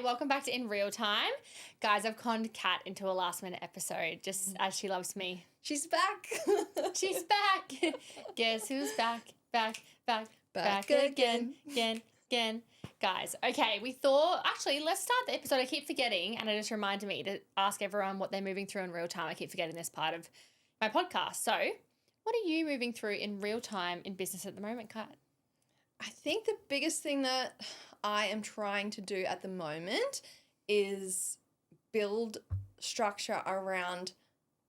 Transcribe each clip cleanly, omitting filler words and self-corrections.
welcome back to In Real Time. Guys, I've conned Kat into a last-minute episode just as she loves me. She's back. She's back. Guess who's back? Back again. Guys, okay, we thought, actually, let's start the episode. I keep forgetting, and it just reminded me to ask everyone what they're moving through in real time. I keep forgetting this part of my podcast. So, what are you moving through in real time in business at the moment, Kat? I think the biggest thing that I am trying to do at the moment is build structure around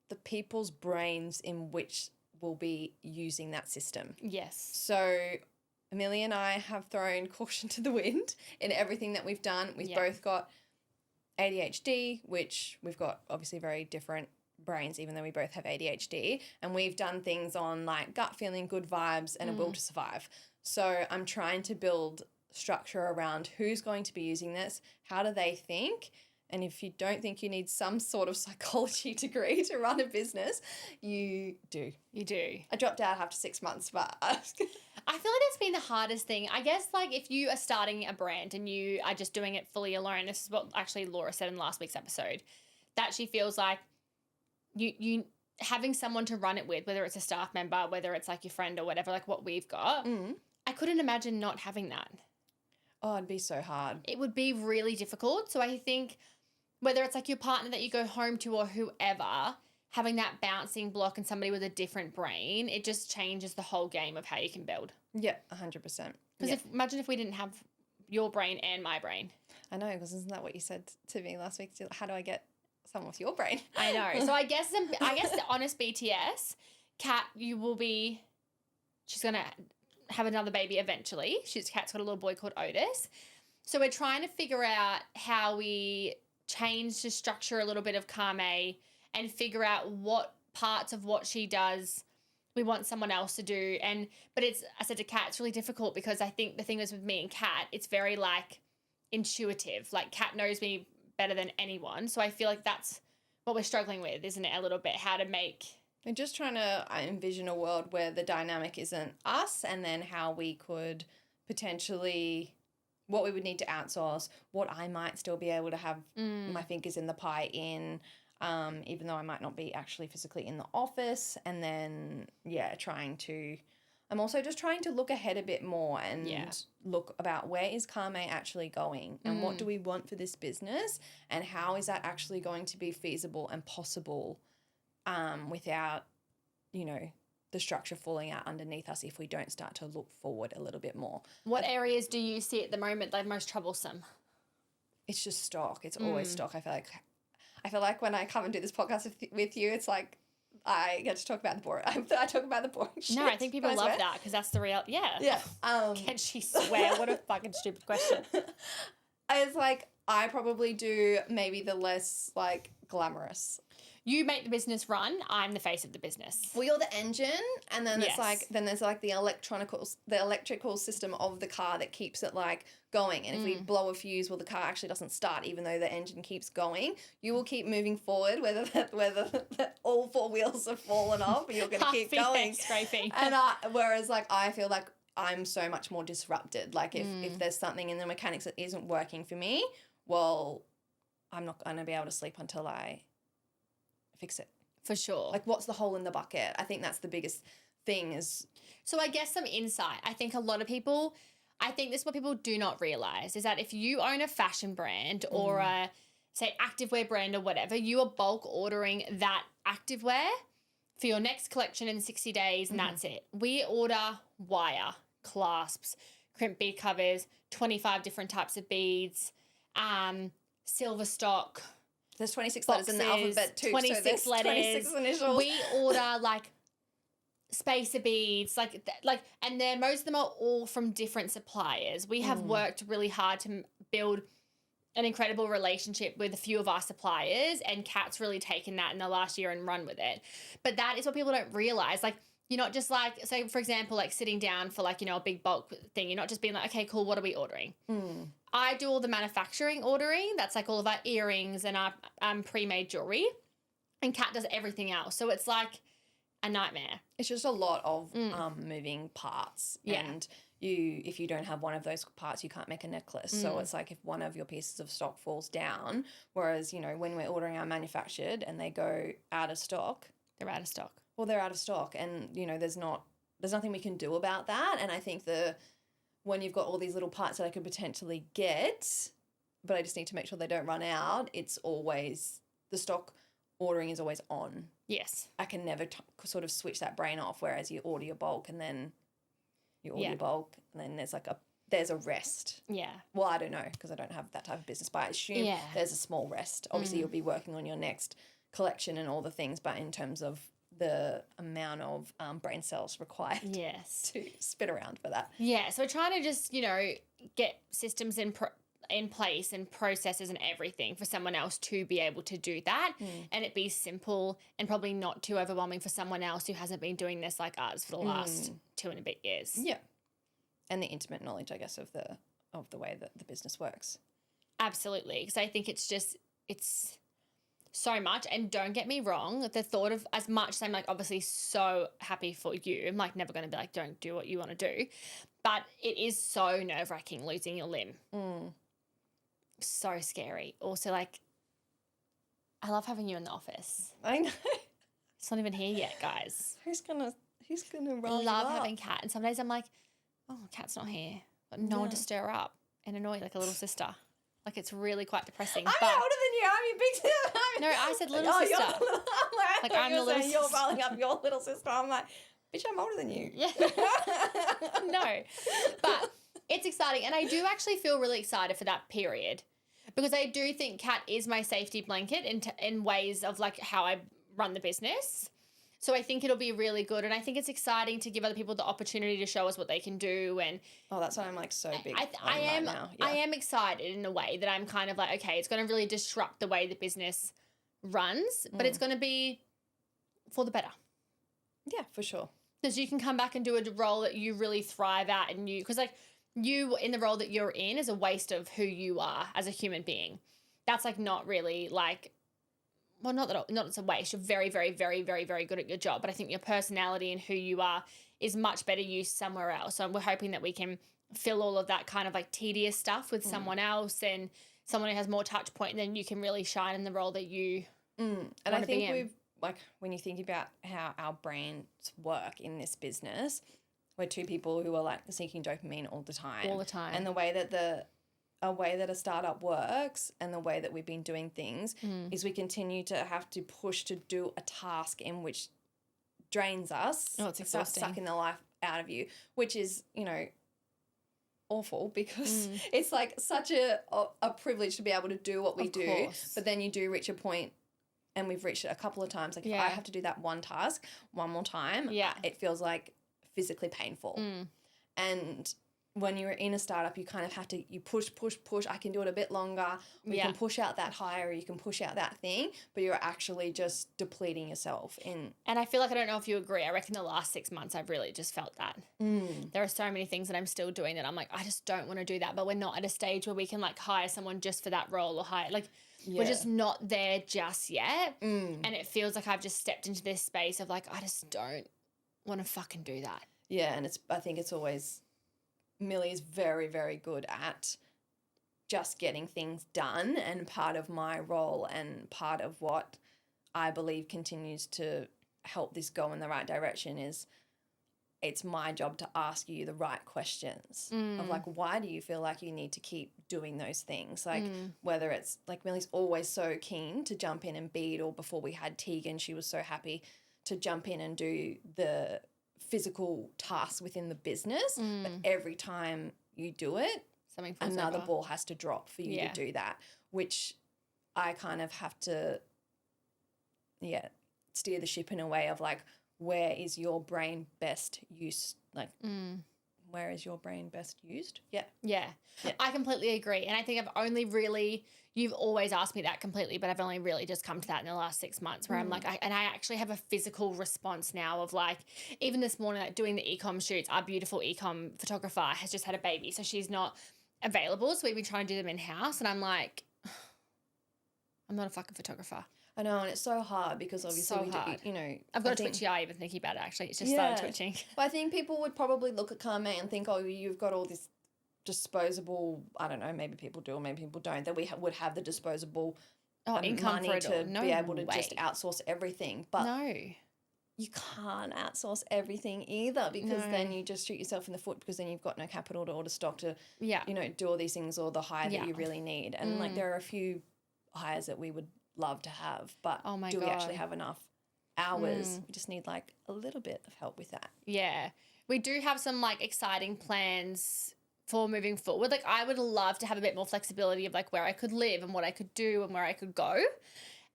the people's brains in which will be using that system. Yes. So Millie and I have thrown caution to the wind in everything that we've done. We've both got ADHD, which we've got obviously very different brains, even though we both have ADHD. And we've done things on like gut feeling, good vibes, and a will to survive. So I'm trying to build structure around who's going to be using this, how do they think, and if you don't think you need some sort of psychology degree to run a business, you do. You do. I dropped out after 6 months, but I feel like that's been the hardest thing. I guess like if you are starting a brand and you are just doing it fully alone, this is what actually Laura said in last week's episode, that she feels like you having someone to run it with, whether it's a staff member, whether it's like your friend or whatever, like what we've got, I couldn't imagine not having that. Oh, it'd be so hard. It would be really difficult. So I think whether it's like your partner that you go home to or whoever, having that bouncing block and somebody with a different brain, it just changes the whole game of how you can build. Yeah, 100%. Because imagine if we didn't have your brain and my brain. I know, because isn't that what you said to me last week? How do I get someone with your brain? I know. So I guess the honest BTS, Kat, she's going to have another baby eventually. Kat's got a little boy called Otis. So we're trying to figure out how we change the structure a little bit of Kaarme and figure out what parts of what she does we want someone else to do. But I said to Kat, it's really difficult because I think the thing is with me and Kat, it's very like intuitive. Like Kat knows me better than anyone. So I feel like that's what we're struggling with, isn't it? A little bit, how to make... We're just trying to envision a world where the dynamic isn't us, and then how we could potentially, what we would need to outsource, what I might still be able to have my fingers in the pie in, even though I might not be actually physically in the office. And then, I'm also just trying to look ahead a bit more and look about where is Kaarme actually going and what do we want for this business and how is that actually going to be feasible and possible without, the structure falling out underneath us if we don't start to look forward a little bit more. What areas do you see at the moment that are most troublesome? It's just stock. It's always stock. I feel like when I come and do this podcast with you, it's like I get to talk about the boring. I talk about the boring shit. No, I think people love that because that's the real. Yeah. Yeah. Can she swear? What a fucking stupid question. It's like I probably do maybe the less like glamorous. You make the business run. I'm the face of the business. Well, you're the engine, and then there's like the electrical system of the car that keeps it like going. And if we blow a fuse, well, the car actually doesn't start, even though the engine keeps going. You will keep moving forward, whether all four wheels have fallen off, and you're going to keep going. Scraping. And whereas like I feel like I'm so much more disrupted. Like if there's something in the mechanics that isn't working for me, well, I'm not going to be able to sleep until I fix it. For sure. Like, what's the hole in the bucket? I think that's the biggest thing is... So I guess some insight. I think this is what people do not realize is that if you own a fashion brand or a, say, activewear brand or whatever, you are bulk ordering that activewear for your next collection in 60 days and that's it. We order wire, clasps, crimp bead covers, 25 different types of beads, silver stock. There's 26 letters in the alphabet too. 26 so letters. 26 initials. We order like spacer beads, and most of them are all from different suppliers. We have worked really hard to build an incredible relationship with a few of our suppliers, and Kat's really taken that in the last year and run with it. But that is what people don't realize. Like, you're not just like, say, for example, like sitting down for like, a big bulk thing. You're not just being like, okay, cool, what are we ordering? I do all the manufacturing ordering. That's like all of our earrings and our pre-made jewelry. And Kat does everything else. So it's like a nightmare. It's just a lot of moving parts. Yeah. And if you don't have one of those parts, you can't make a necklace. So it's like if one of your pieces of stock falls down, whereas, you know, when we're ordering our manufactured and they go out of stock. They're out of stock. Well, they're out of stock, and, you know, there's nothing we can do about that. And I think when you've got all these little parts that I could potentially get, but I just need to make sure they don't run out, it's always, the stock ordering is always on. Yes. I can never sort of switch that brain off, whereas you order your bulk and then you order your bulk and then there's a rest. Yeah. Well, I don't know because I don't have that type of business, but I assume there's a small rest. Obviously, you'll be working on your next collection and all the things, but in terms of the amount of brain cells required to spin around for that. Yeah, so we're trying to just, you know, get systems in place and processes and everything for someone else to be able to do that and it be simple and probably not too overwhelming for someone else who hasn't been doing this like us for the last 2 and a bit years. Yeah. And the intimate knowledge, I guess, of the way that the business works. Absolutely, because I think it's so much. And don't get me wrong, the thought of, as much as I'm like obviously so happy for you, I'm like never going to be like, don't do what you want to do. But it is so nerve-wracking losing your limb. So scary. Also, like, I love having you in the office. I know. It's not even here yet, guys. Who's gonna roll you love up? having Kat. And some days I'm like, oh, Kat's not here. But no one to stir her up and annoy like a little sister. Like, it's really quite depressing. I'm older than you. I'm your big sister. No, I said little sister. I'm the little sister. You're rolling up your little sister. I'm like, bitch, I'm older than you. Yeah. No. But it's exciting. And I do actually feel really excited for that period because I do think Kat is my safety blanket in ways of like how I run the business. So I think it'll be really good. And I think it's exciting to give other people the opportunity to show us what they can do. And that's why I'm like so big. I am excited in a way that I'm kind of like, okay, it's going to really disrupt the way the business runs, but it's going to be for the better. Yeah, for sure. Because you can come back and do a role that you really thrive at, and because like you in the role that you're in is a waste of who you are as a human being. That's like not really like, well, not it's a waste. You're very, very, very, very, very good at your job, but I think your personality and who you are is much better used somewhere else. So we're hoping that we can fill all of that kind of like tedious stuff with someone else and someone who has more touch point, and then you can really shine in the role that you And I think we've, like, when you think about how our brains work in this business, we're two people who are like seeking dopamine all the time. All the time. And the way that a way that a startup works and the way that we've been doing things is we continue to have to push to do a task in which drains us. Oh, it's exhausting. Sucking the life out of you, which is, you know, awful because it's like such a privilege to be able to do what we do. But then you do reach a point, and we've reached it a couple of times. Like if I have to do that one task one more time, it feels like physically painful. And when you're in a startup, you kind of have to, you push. I can do it a bit longer. You can push out that higher, or you can push out that thing, but you're actually just depleting yourself in. And I feel like, I don't know if you agree, I reckon the last 6 months I've really just felt that. There are so many things that I'm still doing that I'm like, I just don't want to do that, but we're not at a stage where we can like hire someone just for that role, or hire, like we're just not there just yet. And it feels like I've just stepped into this space of like, I just don't want to fucking do that. Yeah, and I think it's always, Millie is very, very good at just getting things done, and part of my role and part of what I believe continues to help this go in the right direction is it's my job to ask you the right questions of like, why do you feel like you need to keep doing those things? Like whether it's like Millie's always so keen to jump in and bead, or before we had Tegan, she was so happy to jump in and do the physical tasks within the business, but every time you do it, another ball has to drop for you to do that, which I kind of have to steer the ship in a way of like, where is your brain best used? Like, where is your brain best used? Yeah. I completely agree. And I think I've only really, you've always asked me that completely, but I've only really just come to that in the last 6 months where I'm like, I actually have a physical response now of like, even this morning, like doing the e-com shoots, our beautiful e-com photographer has just had a baby, so she's not available. So we've been trying to do them in-house, and I'm like, I'm not a fucking photographer. I know, and it's so hard because obviously So we hard. do, you know. I've got I a think- twitchy eye even thinking about it, actually. It's just started twitching. But I think people would probably look at Kaarme and think, oh, you've got all this disposable, I don't know, maybe people do or maybe people don't, that we would have the disposable Income money for it to all. No be able to way. just outsource everything. But No. you can't outsource everything either because No. then you just shoot yourself in the foot because then you've got no capital to order stock to, Yeah. you know, do all these things or the hire Yeah. that you really need. And like there are a few hires that we would love to have, but Oh my do we actually God. have enough hours? We just need like a little bit of help with that. Yeah. We do have some like exciting plans for moving forward. Like I would love to have a bit more flexibility of like where I could live and what I could do and where I could go.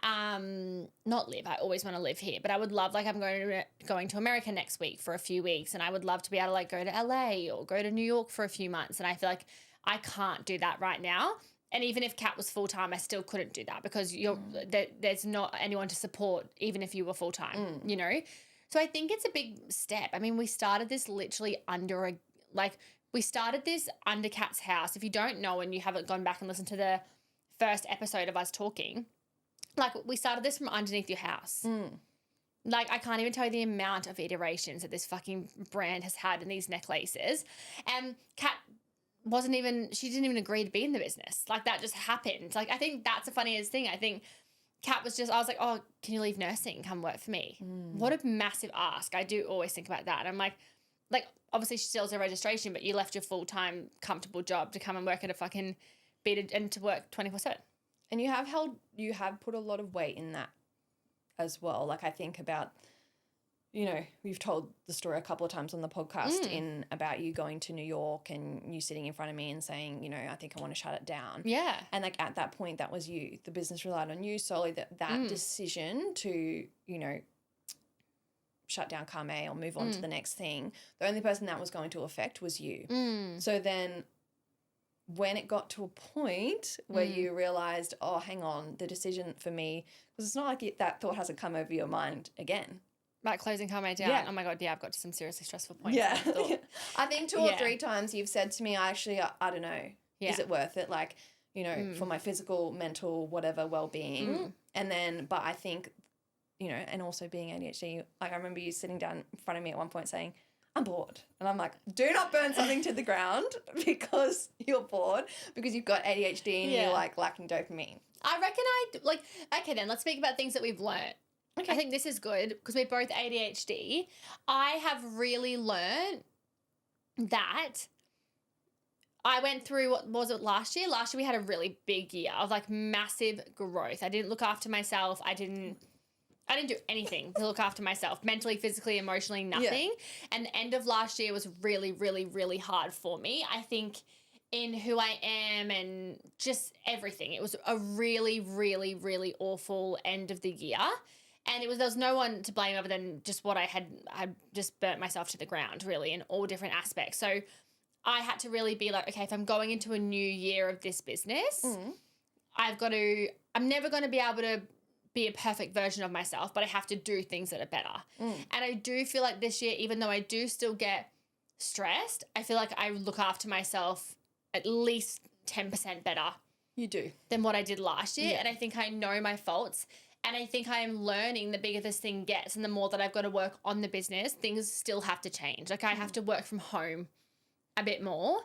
Not live. I always want to live here, but I would love, like I'm going to America next week for a few weeks, and I would love to be able to like go to LA or go to New York for a few months. And I feel like I can't do that right now. And even if Kat was full time, I still couldn't do that because there's not anyone to support, even if you were full time, you know? So I think it's a big step. I mean, we started this literally under Kat's house. If you don't know and you haven't gone back and listened to the first episode of us talking, like we started this from underneath your house. Like I can't even tell you the amount of iterations that this fucking brand has had in these necklaces. And Kat she didn't even agree to be in the business. Like that just happened. Like I think that's the funniest thing. I think Kat was I was like, oh, can you leave nursing and come work for me? What a massive ask. I do always think about that. And I'm like obviously she still has her registration, but you left your full-time comfortable job to come and work at a fucking and to work 24/7. And you have put a lot of weight in that as well. Like I think about, you know, you've told the story a couple of times on the podcast in about you going to New York and you sitting in front of me and saying, you know, I think I want to shut it down. Yeah. And like at that point, that was you. The business relied on you solely. That decision to, you know, shut down Kaarme or move on to the next thing, the only person that was going to affect was you. So then when it got to a point where you realised, oh, hang on, the decision for me, because it's not like that thought hasn't come over your mind again. About closing Kaarme down. Yeah. Oh my God, yeah, I've got to some seriously stressful points. Yeah. I thought. I think 2 or 3 times you've said to me, I don't know, is it worth it? Like, you know, for my physical, mental, whatever well-being. And then, but I think, you know, and also being ADHD, like I remember you sitting down in front of me at one point saying, I'm bored. And I'm like, do not burn something to the ground because you're bored, because you've got ADHD and you're like lacking dopamine. I reckon okay then, let's speak about things that we've learnt. Okay. I think this is good because we're both ADHD. I have really learnt that I went through, what was it, last year? Last year we had a really big year of like massive growth. I didn't look after myself. I didn't do anything to look after myself, mentally, physically, emotionally, nothing. Yeah. And the end of last year was really, really, really hard for me. I think in who I am and just everything. It was a really, really, really awful end of the year. And there was no one to blame other than just what I had just burnt myself to the ground, really, in all different aspects. So I had to really be like, okay, if I'm going into a new year of this business, I'm never going to be able to be a perfect version of myself, but I have to do things that are better. And I do feel like this year, even though I do still get stressed, I feel like I look after myself at least 10% better. You do. Than what I did last year. Yeah. And I think I know my faults. And I think I am learning the bigger this thing gets and the more that I've got to work on the business, things still have to change. Like I have to work from home a bit more.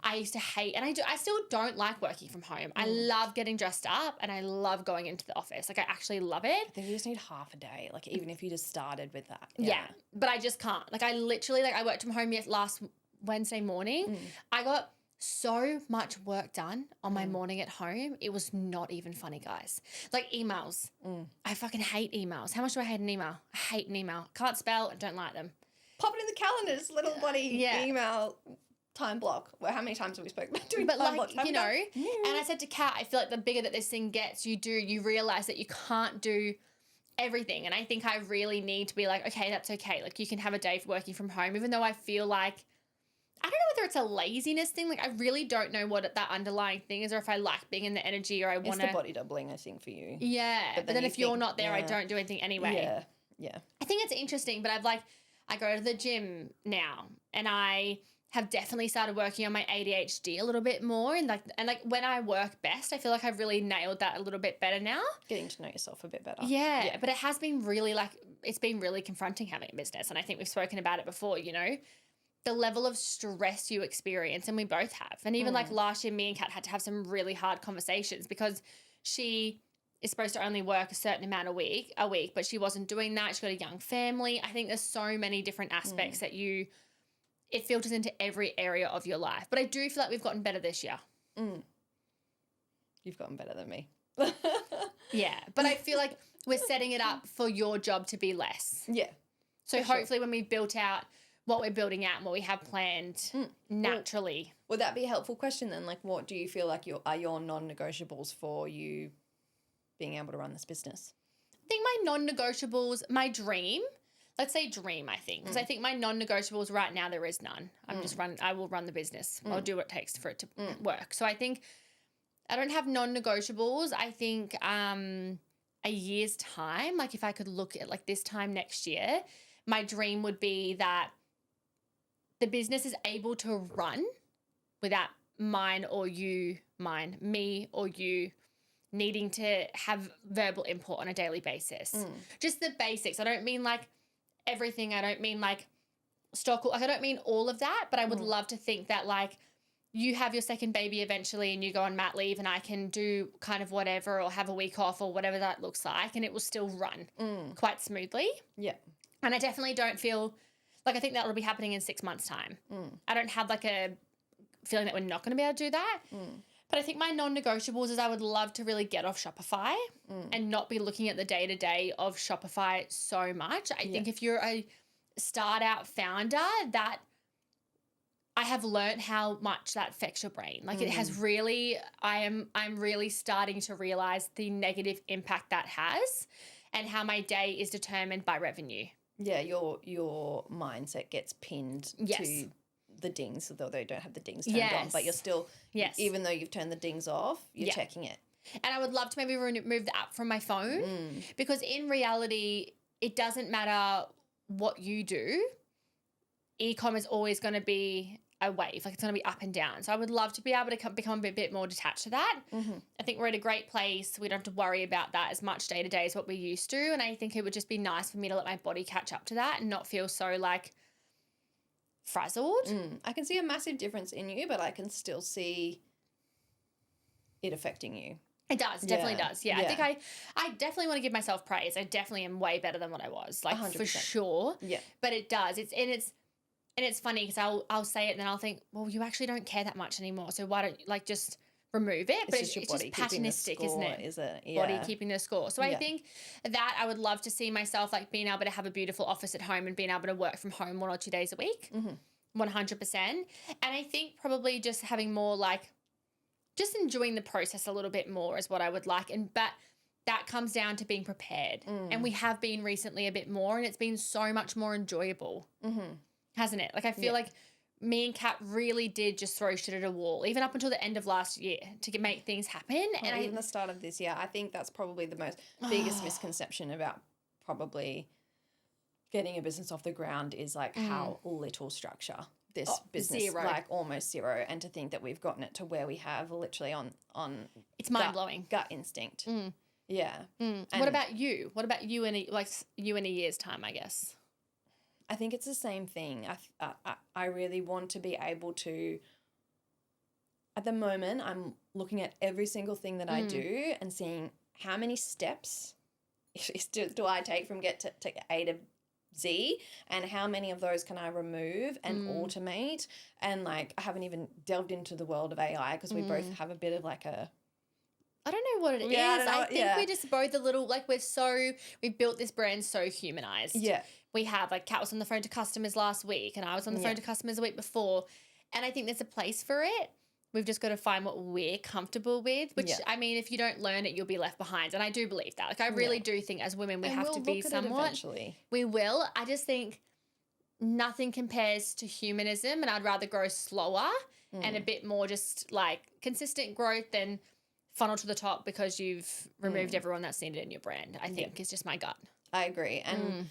I used to hate, and I still don't like working from home. I love getting dressed up and I love going into the office. Like I actually love it. I think you just need half a day, like even if you just started with that. Yeah. But I just can't. Like I literally, I worked from home last Wednesday morning. I got so much work done on my morning at home. It was not even funny, guys. Like emails. I fucking hate emails. How much do I hate an email? I hate an email. Can't spell and don't like them. Pop it in the calendars, little bloody email time block. Well, how many times have we spoken about doing time block? You know, and I said to Kat, I feel like the bigger that this thing gets, you realise that you can't do everything. And I think I really need to be like, okay, that's okay. Like you can have a day for working from home, even though I feel like, I don't know whether it's a laziness thing. Like I really don't know what that underlying thing is, or if I like being in the energy, or I want to. It's the body doubling, I think, for you. Yeah, but then if you're not there, I don't do anything anyway. Yeah. I think it's interesting, but I go to the gym now, and I have definitely started working on my ADHD a little bit more, and like when I work best, I feel like I've really nailed that a little bit better now. Getting to know yourself a bit better. Yeah, but it has been really it's been really confronting having a business, and I think we've spoken about it before, you know, the level of stress you experience, and we both have. And even like last year, me and Kat had to have some really hard conversations because she is supposed to only work a certain amount a week, but she wasn't doing that. She's got a young family. I think there's so many different aspects that it filters into every area of your life. But I do feel like we've gotten better this year. You've gotten better than me. Yeah, but I feel like we're setting it up for your job to be less. Yeah. So hopefully when we've built out what we're building out and what we have planned naturally. Would that be a helpful question then? Like, what do you feel like are your non-negotiables for you being able to run this business? I think my non-negotiables, my dream, let's say dream, I think, because I think my non-negotiables right now, there is none. I will run the business. I'll do what it takes for it to work. So I think I don't have non-negotiables. I think a year's time, like if I could look at like this time next year, my dream would be that the business is able to run without me or you needing to have verbal input on a daily basis. Just the basics. I don't mean like everything. I don't mean like stock. Like I don't mean all of that, but I would love to think that like you have your second baby eventually and you go on mat leave and I can do kind of whatever or have a week off or whatever that looks like and it will still run quite smoothly. Yeah. And I definitely don't feel like I think that will be happening in 6 months' time. I don't have like a feeling that we're not going to be able to do that. But I think my non-negotiables is I would love to really get off Shopify and not be looking at the day-to-day of Shopify so much. I think if you're a start-out founder, that I have learned how much that affects your brain. Like it has really, I'm really starting to realize the negative impact that has and how my day is determined by revenue. Yeah, your mindset gets pinned to the dings, although they don't have the dings turned on, but you're still, even though you've turned the dings off, you're checking it. And I would love to maybe remove the app from my phone because in reality, it doesn't matter what you do. E-com is always going to be a wave, like it's going to be up and down. So I would love to be able to become a bit more detached to that. I think we're at a great place. We don't have to worry about that as much day to day as what we used to. And I think it would just be nice for me to let my body catch up to that and not feel so like frazzled. I can see a massive difference in you, but I can still see it affecting you. It does, definitely does. Yeah, I think I definitely want to give myself praise. I definitely am way better than what I was, like 100%. For sure. Yeah. But it does. It's funny because I'll say it and then I'll think, well, you actually don't care that much anymore. So why don't you like just remove it? But it's just patternistic, isn't it? Is it? Yeah. Body keeping the score. So I think that I would love to see myself like being able to have a beautiful office at home and being able to work from home 1 or 2 days a week. 100%. And I think probably just having more like just enjoying the process a little bit more is what I would like. But that comes down to being prepared. And we have been recently a bit more and it's been so much more enjoyable. Hasn't it? Like I feel like me and Kat really did just throw shit at a wall, even up until the end of last year to make things happen. And even the start of this year, I think that's probably the biggest misconception about probably getting a business off the ground is like how little structure this business, like almost zero. And to think that we've gotten it to where we have literally on it's mind-blowing. Gut instinct. Yeah. What about you? What about you in a year's time, I guess? I think it's the same thing. I really want to be able to, at the moment, I'm looking at every single thing that I do and seeing how many steps do I take from get to A to Z and how many of those can I remove and automate. And like I haven't even delved into the world of AI because we both have a bit of like a, I don't know what it is. I think we're just both a little, like we've built this brand so humanized. Yeah. We have, like Kat was on the phone to customers last week and I was on the phone to customers the week before. And I think there's a place for it. We've just got to find what we're comfortable with, which, I mean, if you don't learn it, you'll be left behind. And I do believe that. Like, I really do think as women, we have to be somewhat. Eventually. We will. I just think nothing compares to humanism and I'd rather grow slower and a bit more just like consistent growth than funnel to the top because you've removed everyone that's needed in your brand, I think is just my gut. I agree. And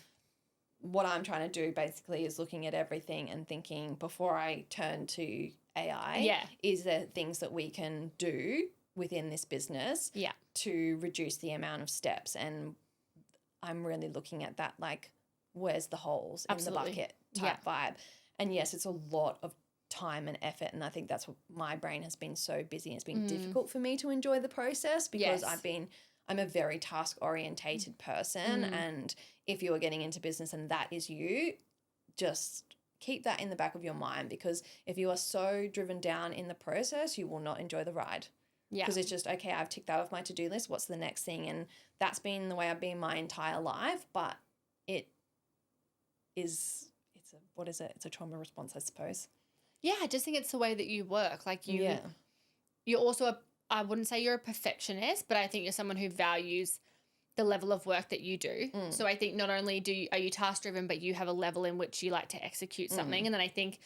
what I'm trying to do basically is looking at everything and thinking before I turn to AI, is there things that we can do within this business to reduce the amount of steps? And I'm really looking at that, like, where's the holes in the bucket type vibe. And yes, it's a lot of time and effort, and I think that's what my brain has been so busy. It's been difficult for me to enjoy the process because I'm a very task orientated person, and if you are getting into business and that is you, just keep that in the back of your mind, because if you are so driven down in the process, you will not enjoy the ride. Because it's just, okay, I've ticked that off my to-do list. What's the next thing? And that's been the way I've been my entire life, but it's a trauma response, I suppose. Yeah, I just think it's the way that you work. Like you're also, I wouldn't say you're a perfectionist, but I think you're someone who values the level of work that you do. So I think not only are you task driven, but you have a level in which you like to execute something. And then I think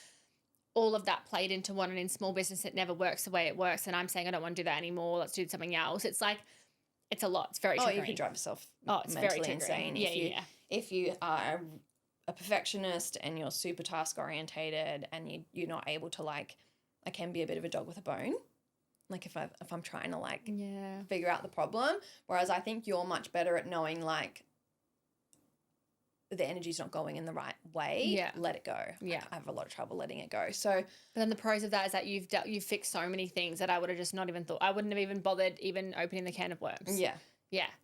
all of that played into one, and in small business, it never works the way it works. And I'm saying, I don't want to do that anymore. Let's do something else. It's like, it's a lot. It's very triggering. You could drive yourself it's mentally very insane. If you are a perfectionist and you're super task orientated and you're not able to, like, I can be a bit of a dog with a bone. Like if I'm trying to like figure out the problem, whereas I think you're much better at knowing like the energy's not going in the right way. Let it go. I have a lot of trouble letting it go. So, but then the pros of that is that you've fixed so many things that I would have just not even thought. I wouldn't have even bothered even opening the can of worms.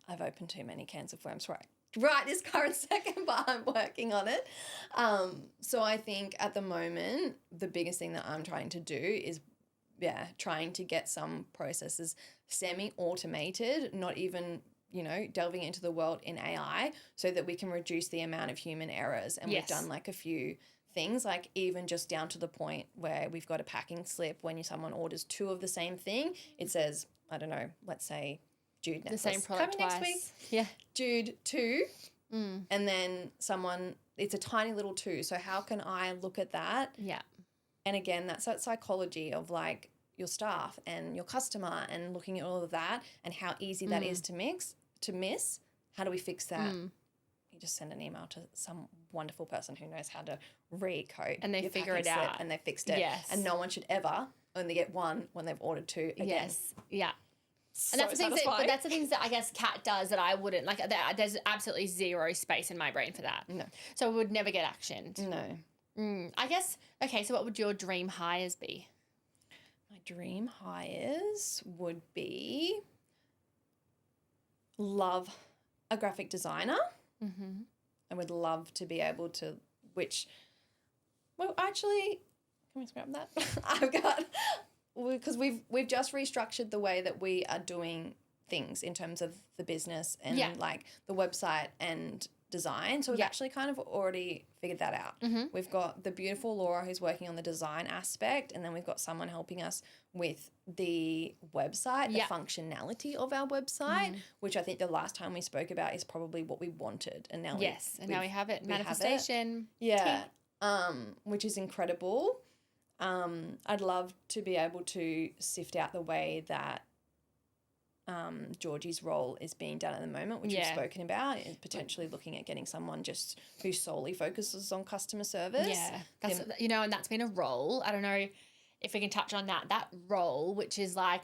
I've opened too many cans of worms right this current second, but I'm working on it. So I think at the moment the biggest thing that I'm trying to do is trying to get some processes semi-automated, not even, delving into the world in AI, so that we can reduce the amount of human errors. And we've done like a few things, like even just down to the point where we've got a packing slip when someone orders 2 of the same thing, it says, I don't know, let's say Jude necklace. The same product coming twice. Next week. Jude 2. And then it's a tiny little 2. So how can I look at that? And again, that's that psychology of like your staff and your customer and looking at all of that and how easy that is to miss. How do we fix that? You just send an email to some wonderful person who knows how to recode. And they figure it out. And they fixed it. Yes. And no one should ever only get 1 when they've ordered 2 again. Yes. Yeah. So and that's the things that I guess Kat does that I wouldn't. Like, there's absolutely zero space in my brain for that. No. So it would never get actioned. No. I guess, okay, so what would your dream hires be? My dream hires would be love a graphic designer. I would love to be able to, actually, can we scrap that? I've got, because we've just restructured the way that we are doing things in terms of the business and like the website and design. So we've actually kind of already figured that out. We've got the beautiful Laura who's working on the design aspect, and then we've got someone helping us with the website, the functionality of our website, which I think the last time we spoke about is probably what we wanted. And now now we have it. Manifestation. Which is incredible. I'd love to be able to sift out the way that Georgie's role is being done at the moment, which we've spoken about, is potentially looking at getting someone just who solely focuses on customer service. Yeah, that's, and that's been a role. I don't know if we can touch on that role, which is like,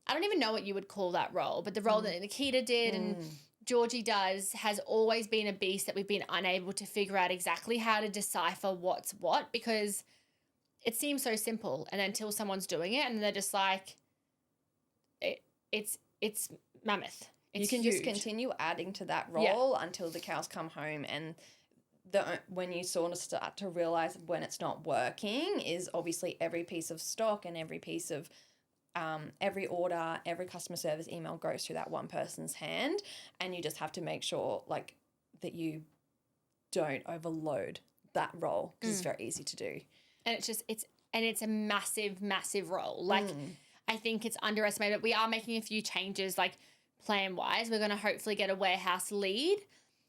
I don't even know what you would call that role, but the role that Nikita did and Georgie does has always been a beast that we've been unable to figure out exactly how to decipher what's what, because it seems so simple, and until someone's doing it and they're just like, it's mammoth. It's you can huge. just continue adding to that role until the cows come home, and when you sort of start to realize when it's not working is obviously every piece of stock and every piece of every order, every customer service email goes through that one person's hand, and you just have to make sure like that you don't overload that role, because it's very easy to do. And it's a massive, massive role. Like, I think it's underestimated. We are making a few changes, like plan-wise. We're going to hopefully get a warehouse lead.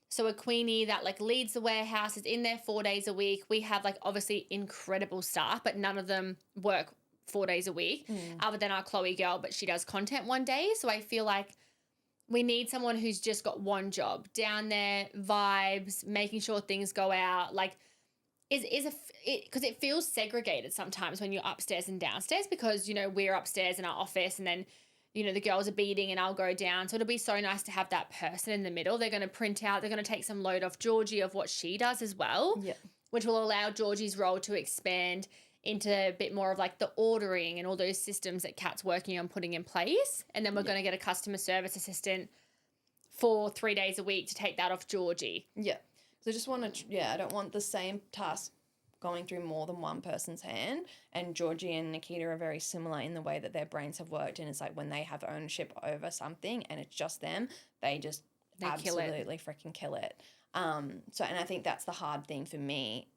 So a Queenie that like leads the warehouse, is in there 4 days a week. We have like obviously incredible staff, but none of them work 4 days a week, other than our Chloe girl, but she does content one day. So I feel like we need someone who's just got one job down there, vibes, making sure things go out. Like, because it feels segregated sometimes when you're upstairs and downstairs because, you know, we're upstairs in our office and then, you know, the girls are beating and I'll go down. So it'll be so nice to have that person in the middle. They're going to print out, they're going to take some load off Georgie of what she does as well, which will allow Georgie's role to expand into a bit more of like the ordering and all those systems that Kat's working on putting in place. And then we're going to get a customer service assistant for 3 days a week to take that off Georgie. Yeah. So I just want to, I don't want the same task going through more than one person's hand. And Georgie and Nikita are very similar in the way that their brains have worked. And it's like when they have ownership over something and it's just them, they absolutely freaking kill it. So, and I think that's the hard thing for me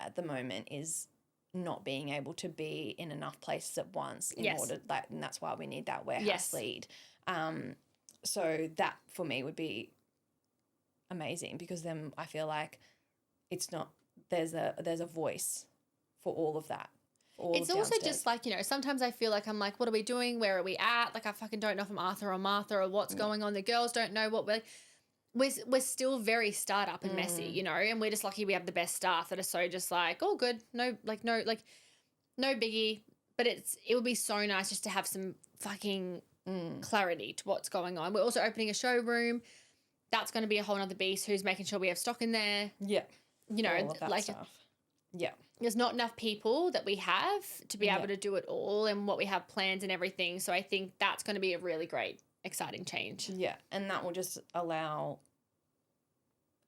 at the moment is not being able to be in enough places at once in order that, and that's why we need that warehouse lead. So that for me would be amazing because then I feel like it's not, there's a voice for all of that. It's also just like, you know, sometimes I feel like I'm like, what are we doing? Where are we at? Like, I fucking don't know if I'm Arthur or Martha or what's going on. The girls don't know what we're still very startup and messy, you know, and we're just lucky we have the best staff that are so just like, oh, good. No biggie. But it would be so nice just to have some fucking clarity to what's going on. We're also opening a showroom. That's going to be a whole nother beast who's making sure we have stock in there. Yeah. You know, all of that stuff. Yeah. There's not enough people that we have to be able to do it all and what we have plans and everything. So I think that's going to be a really great, exciting change. Yeah. And that will just allow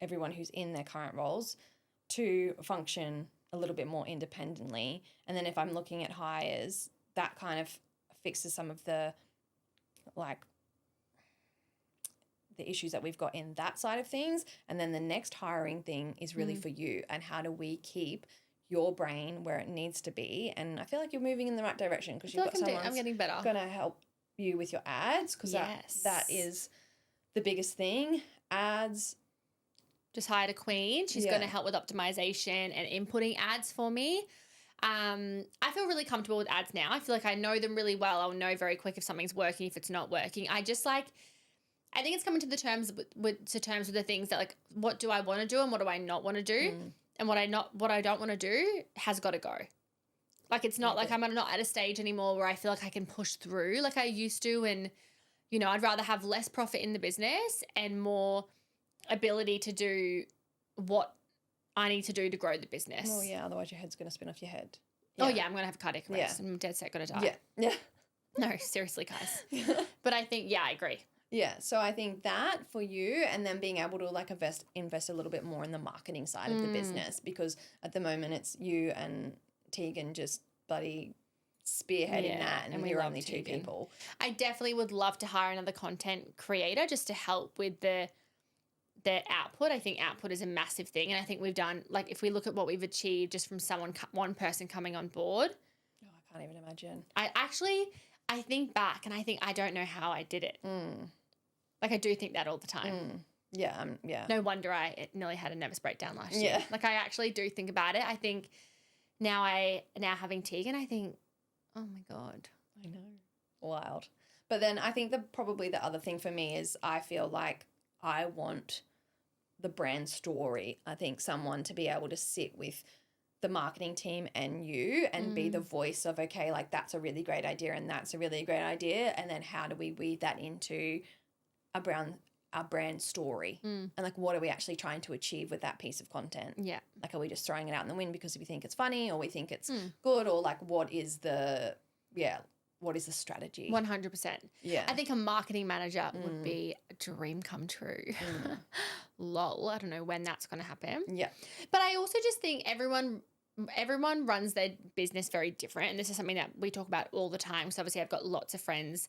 everyone who's in their current roles to function a little bit more independently. And then if I'm looking at hires, that kind of fixes some of the the issues that we've got in that side of things. And then the next hiring thing is really for you. And how do we keep your brain where it needs to be? And I feel like you're moving in the right direction because you've got someone I'm getting better. Going to help you with your ads because that is the biggest thing. Ads. Just hired a queen. She's going to help with optimization and inputting ads for me. I feel really comfortable with ads now. I feel like I know them really well. I'll know very quick if something's working, if it's not working. I think it's coming to the terms with the things that like, what do I want to do and what do I not want to do? And what I don't want to do has got to go. Like, it's not like I'm not at a stage anymore where I feel like I can push through like I used to. And, you know, I'd rather have less profit in the business and more ability to do what I need to do to grow the business. Oh, yeah. Otherwise your head's going to spin off your head. Yeah. Oh, yeah. I'm going to have a cardiac arrest. I'm dead set going to die. Yeah. No, seriously, guys. But I think, I agree. Yeah, so I think that for you and then being able to like invest a little bit more in the marketing side of the business because at the moment it's you and Tegan just bloody spearheading that and we're only two people. I definitely would love to hire another content creator just to help with the output. I think output is a massive thing and I think we've done, like if we look at what we've achieved just from one person coming on board. Oh, I can't even imagine. I think back and I think I don't know how I did it. Like, I do think that all the time. Yeah. No wonder I nearly had a nervous breakdown last year. Like, I actually do think about it. I think now having Tegan, I think, oh, my God. I know. Wild. But then I think probably the other thing for me is I feel like I want the brand story. I think someone to be able to sit with the marketing team and you and be the voice of, okay, like, that's a really great idea and that's a really great idea. And then how do we weave that into our brand story and like what are we actually trying to achieve with that piece of content? Yeah. Like are we just throwing it out in the wind because we think it's funny or we think it's good or like what is the strategy? 100%. Yeah. I think a marketing manager would be a dream come true. Lol. I don't know when that's going to happen. Yeah. But I also just think everyone runs their business very different and this is something that we talk about all the time. So obviously I've got lots of friends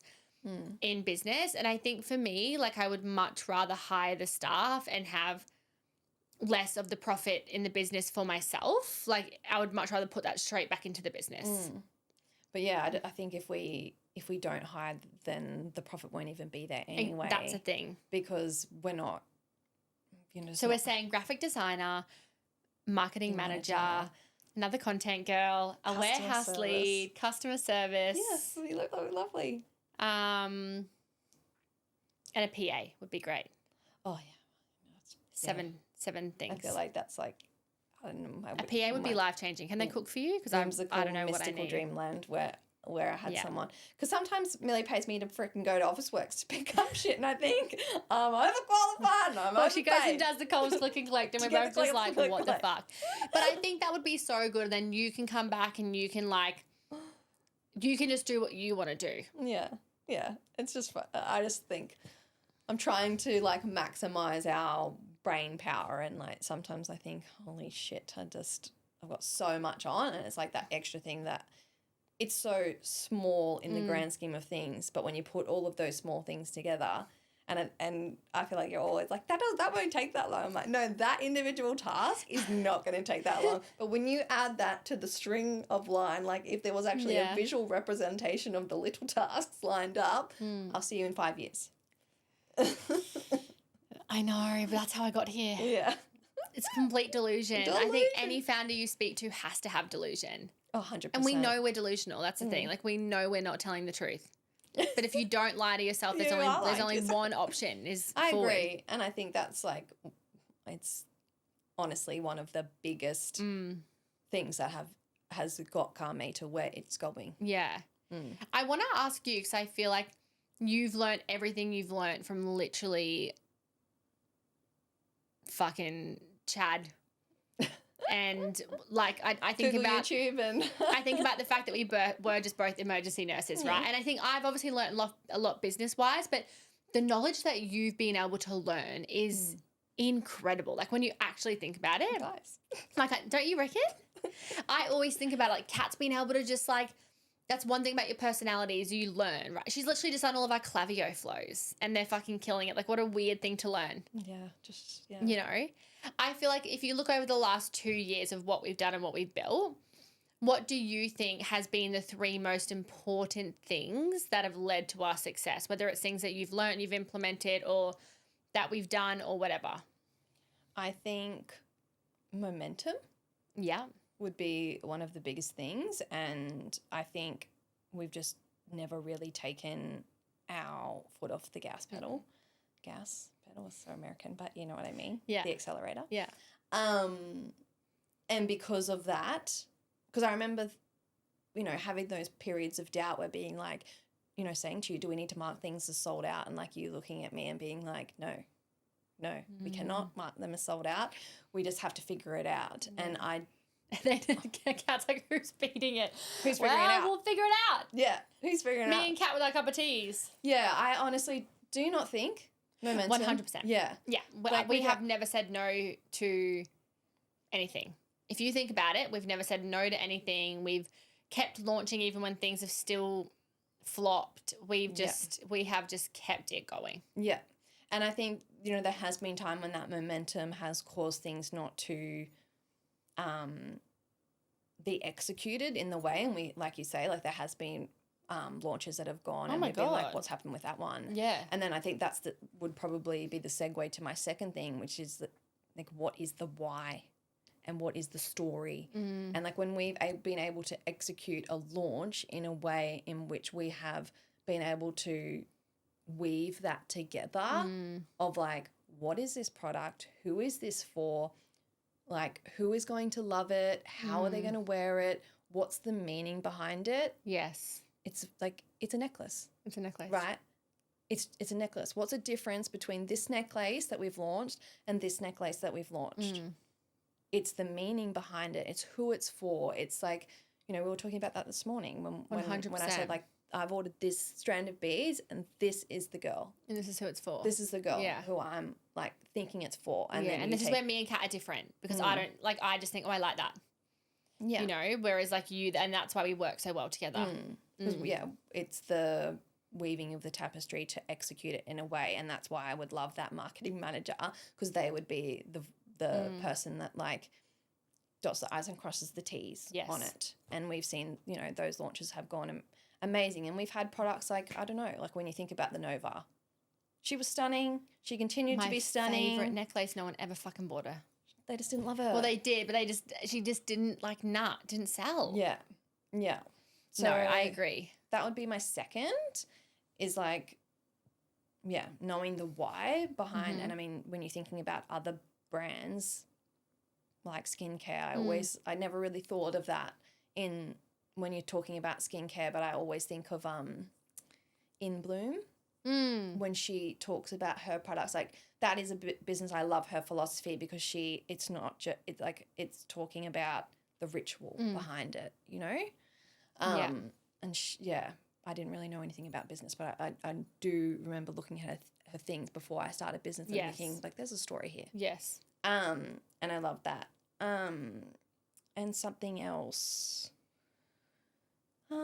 in business. And I think for me, like I would much rather hire the staff and have less of the profit in the business for myself. Like I would much rather put that straight back into the business. But yeah, I think if we don't hire, then the profit won't even be there anyway. That's a thing. Because we're not, So we're saying graphic designer, marketing manager, another content girl, a warehouse lead, customer service. Yes, we look lovely. And a PA would be great. Oh, yeah. Seven things. I feel like that's like, I don't know. A PA would be life-changing. Can they cook for you? Because I don't know what I need. Mystical dreamland where I had someone. Because sometimes Millie pays me to freaking go to Officeworks to pick up shit, and I think I'm overqualified and I'm she goes and does the Coles click and collect, and we're both just like, what the fuck? But I think that would be so good. Then you can come back and you can just do what you want to do. Yeah. Yeah. It's just fun. I just think I'm trying to like maximize our brain power, and like sometimes I think, holy shit, I've got so much on, and it's like that extra thing that it's so small in the grand scheme of things, but when you put all of those small things together, and I feel like you're always like, that won't take that long. I'm like, no, that individual task is not going to take that long. But when you add that to the string of line, like if there was actually a visual representation of the little tasks lined up, I'll see you in 5 years. I know, but that's how I got here. Yeah. It's complete delusion. I think any founder you speak to has to have delusion. Oh, 100%. And we know we're delusional. That's the thing. Like, we know we're not telling the truth. But if you don't lie to yourself, there's only one option is I forward. agree. And I think that's like, it's honestly one of the biggest things that has got Kaarme to where it's going. Yeah. I want to ask you, because I feel like you've learned everything you've learned from literally fucking Chad. And like I think Google about YouTube and I think about the fact that we were just both emergency nurses, right? And I think I've obviously learned a lot business wise, but the knowledge that you've been able to learn is incredible. Like when you actually think about it, guys, like don't you reckon? I always think about it, like Kat's being able to just like, that's one thing about your personality is you learn, right? She's literally just done all of our clavio flows and they're fucking killing it. Like what a weird thing to learn. Yeah. You know, I feel like if you look over the last 2 years of what we've done and what we've built, what do you think has been the 3 most important things that have led to our success? Whether it's things that you've learned, you've implemented, or that we've done, or whatever. I think momentum. Yeah. Would be one of the biggest things, and I think we've just never really taken our foot off the gas pedal. Gas pedal is so American, but you know what I mean. Yeah. The accelerator. Yeah. And because of that, because I remember, having those periods of doubt where being like, saying to you, do we need to mark things as sold out? And like you looking at me and being like, no, we cannot mark them as sold out. We just have to figure it out. And then Kat's like, who's feeding it? Who's figuring it out? We'll figure it out. Yeah, who's figuring it out? Me and Kat with our cup of teas. Yeah, I honestly do not think momentum. 100%. Yeah. Yeah, Like we have never said no to anything. If you think about it, we've never said no to anything. We've kept launching even when things have still flopped. We have just kept it going. Yeah. And I think, there has been time when that momentum has caused things not to be executed in the way, and we, like you say, like there has been launches that have gone and we've been like, what's happened with that one? Yeah. And then I think would probably be the segue to my second thing, which is like what is the why and what is the story? And like when we've been able to execute a launch in a way in which we have been able to weave that together of like, what is this product? Who is this for? Like, who is going to love it? How are they going to wear it? What's the meaning behind it? Yes. It's like, it's a necklace. It's a necklace. Right? It's a necklace. What's the difference between this necklace that we've launched and this necklace that we've launched? It's the meaning behind it. It's who it's for. It's like, we were talking about that this morning when I said, like, I've ordered this strand of beads and this is the girl. And this is who it's for. This is the girl who I'm, like, thinking it's for. And then this is where me and Kat are different because I just think, I like that. Yeah. Whereas, like, and that's why we work so well together. Yeah, it's the weaving of the tapestry to execute it in a way, and that's why I would love that marketing manager, because they would be the person that, like, dots the I's and crosses the T's on it. And we've seen, those launches have gone amazing. And we've had products like, I don't know, like when you think about the Nova. She was stunning. She continued to be stunning. My favourite necklace, no one ever fucking bought her. They just didn't love her. Well, they did, but she just didn't, like, didn't sell. Yeah. Yeah. So no, I agree. That would be my second, is like knowing the why behind, and I mean, when you're thinking about other brands like skincare, I never really thought of that when you're talking about skincare, but I always think of In Bloom when she talks about her products. Like, that is a business. I love her philosophy because it's not just, it's talking about the ritual behind it, you know? And I didn't really know anything about business, but I do remember looking at her things before I started business and thinking, like, there's a story here. Yes. And I love that. And something else. I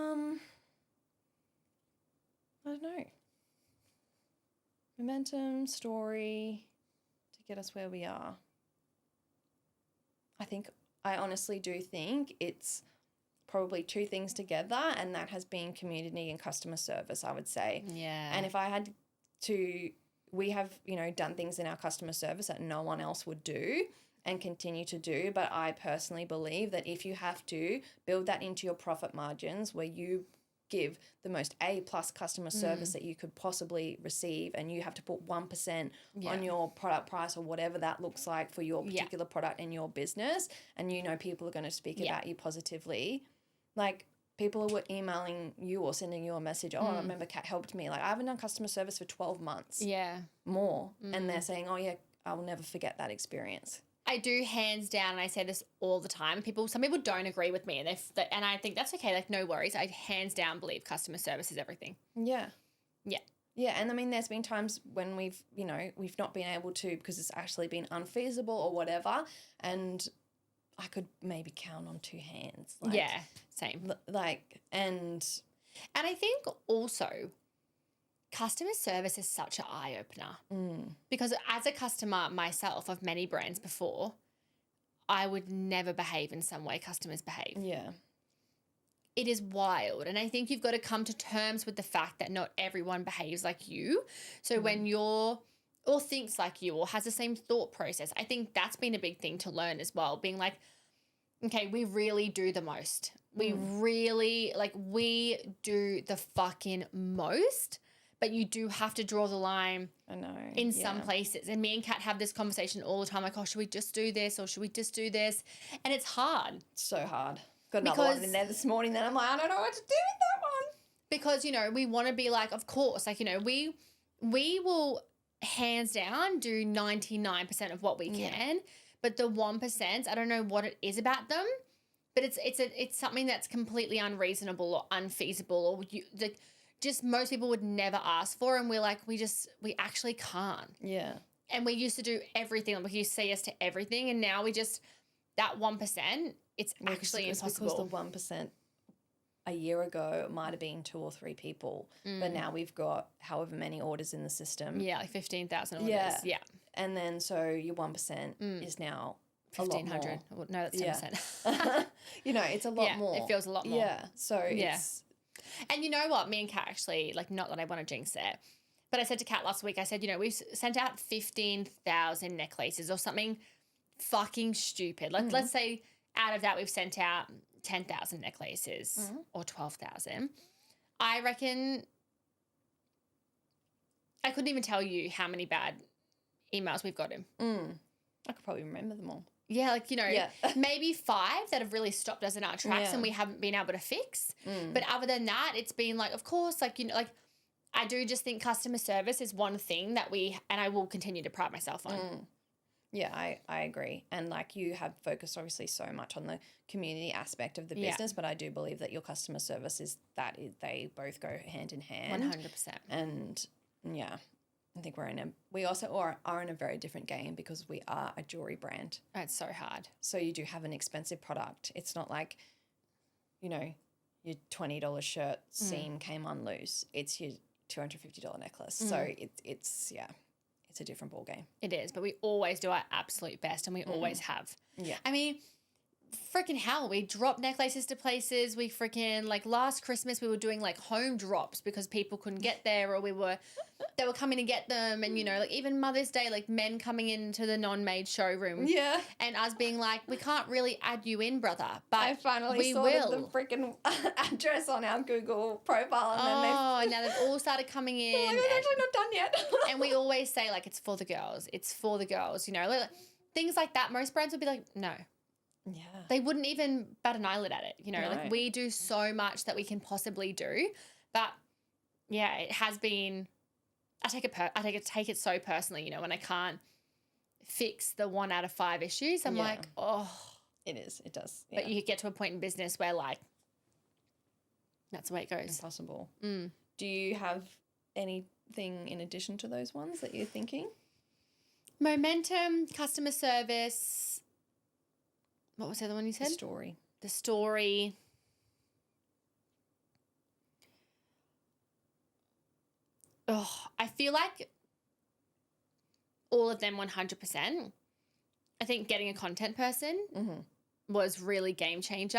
don't know. Momentum, story to get us where we are. I honestly do think it's probably two things together, and that has been community and customer service, I would say. Yeah. And if I had to, we have, done things in our customer service that no one else would do and continue to do. But I personally believe that if you have to build that into your profit margins where you give the most A+ customer service that you could possibly receive, and you have to put 1% on your product price or whatever that looks like for your particular product in your business, and people are going to speak about you positively, like, people were emailing you or sending you a message, I remember Kat helped me. Like, I haven't done customer service for 12 months. Yeah. More. And they're saying, oh, yeah, I will never forget that experience. I do, hands down, and I say this all the time. Some people don't agree with me, and I think that's okay. Like, no worries. I hands down believe customer service is everything. Yeah. Yeah. Yeah, and I mean, there's been times when we've not been able to because it's actually been unfeasible or whatever, and I could maybe count on two hands. Like, yeah, same. And I think also customer service is such an eye-opener because as a customer myself of many brands before, I would never behave in some way customers behave. Yeah. It is wild, and I think you've got to come to terms with the fact that not everyone behaves like you. So when you're or thinks like you or has the same thought process, I think that's been a big thing to learn as well, being like, okay, we really do the most. We really, we do the fucking most, but you do have to draw the line in some places. And me and Kat have this conversation all the time, like, oh, should we just do this or should we just do this? And it's hard. So hard. Got another one in there this morning that I'm like, I don't know what to do with that one. Because, we want to be like, of course, we will hands down do 99% of what we can. But the 1%, I don't know what it is about them, but it's something that's completely unreasonable or unfeasible, or just most people would never ask for, and we're like, we actually can't. Yeah. And we used to do everything. Like, we used to say yes to everything, and now we just, that 1%, it's actually impossible. Because the 1% a year ago it might have been 2 or 3 people, but now we've got however many orders in the system. Yeah, like 15,000 orders. Yeah. And then so your 1% is now 1,500. No, that's 10%. Yeah. It's a lot more. It feels a lot more. Yeah. So it's... And you know what? Me and Kat actually, not that I want to jinx it, but I said to Kat last week, I said, we've sent out 15,000 necklaces or something fucking stupid. Let's say out of that we've sent out 10,000 necklaces or 12,000. I reckon I couldn't even tell you how many bad emails we've got in. I could probably remember them all. Yeah, maybe 5 that have really stopped us in our tracks and we haven't been able to fix. But other than that, it's been of course, I do just think customer service is one thing that and I will continue to pride myself on. Yeah, I agree. And you have focused obviously so much on the community aspect of the business, but I do believe that your customer service they both go hand in hand. 100%. And yeah, I think we also are in a very different game because we are a jewelry brand. It's so hard. So you do have an expensive product. It's not like, your $20 shirt seam came unloose. It's your $250 necklace. So it's a different ball game. It is, but we always do our absolute best and we always have. Yeah. I mean, freaking hell, we dropped necklaces to places. We freaking, like, last Christmas we were doing like home drops because people couldn't get there, or they were coming to get them. And, you know, like even Mother's Day, like men coming into the non-maid showroom. Yeah. And us being like, we can't really add you in, brother, but I finally we sorted will. the freaking address on our Google profile, and then now they've all started coming in. oh my God, it's actually not done yet. And we always say, like, it's for the girls. It's for the girls, you know. Like, things like that. Most brands would be like, no. Yeah. They wouldn't even bat an eyelid at it, you know. No. Like, we do so much that we can possibly do. But, yeah, it has been – I take it so personally, you know, when I can't fix the 1 out of 5 issues. I'm like, oh. It is. It does. Yeah. But you get to a point in business where, like, that's the way it goes. Impossible. Mm. Do you have anything in addition to those ones that you're thinking? Momentum, customer service. What was the other one you said? The story. Oh, I feel like all of them 100%. I think getting a content person was really game changer.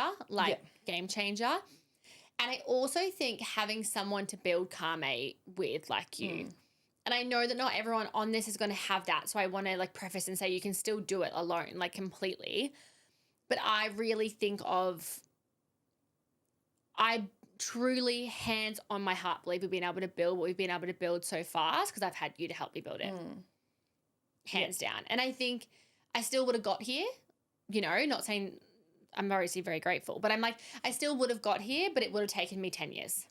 And I also think having someone to build Kaarme with, like you. And I know that not everyone on this is going to have that. So I want to, like, preface and say you can still do it alone, like, completely. But I really think I truly, hands on my heart, believe we've been able to build what we've been able to build so fast because I've had you to help me build it. Hands down. And I think I still would have got here, you know, not saying I'm obviously very grateful, but I'm like, I still would have got here, but it would have taken me 10 years.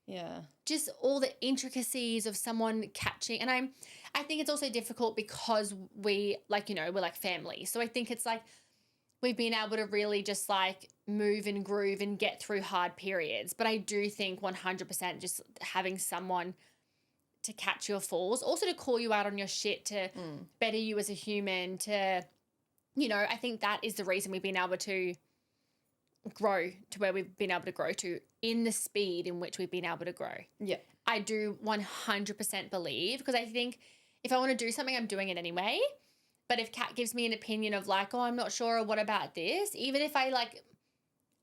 Yeah. Just all the intricacies of someone catching. And I think it's also difficult because we, like, you know, we're like family. So I think it's like we've been able to really just like move and groove and get through hard periods. But I do think 100% just having someone to catch your falls, also to call you out on your shit, to better you as a human, to, you know, I think that is the reason we've been able to grow to where we've been able to grow to in the speed in which we've been able to grow. Yeah. I do 100% believe, because I think if I want to do something, I'm doing it anyway. But if Kat gives me an opinion of like, oh, I'm not sure, or what about this, even if I like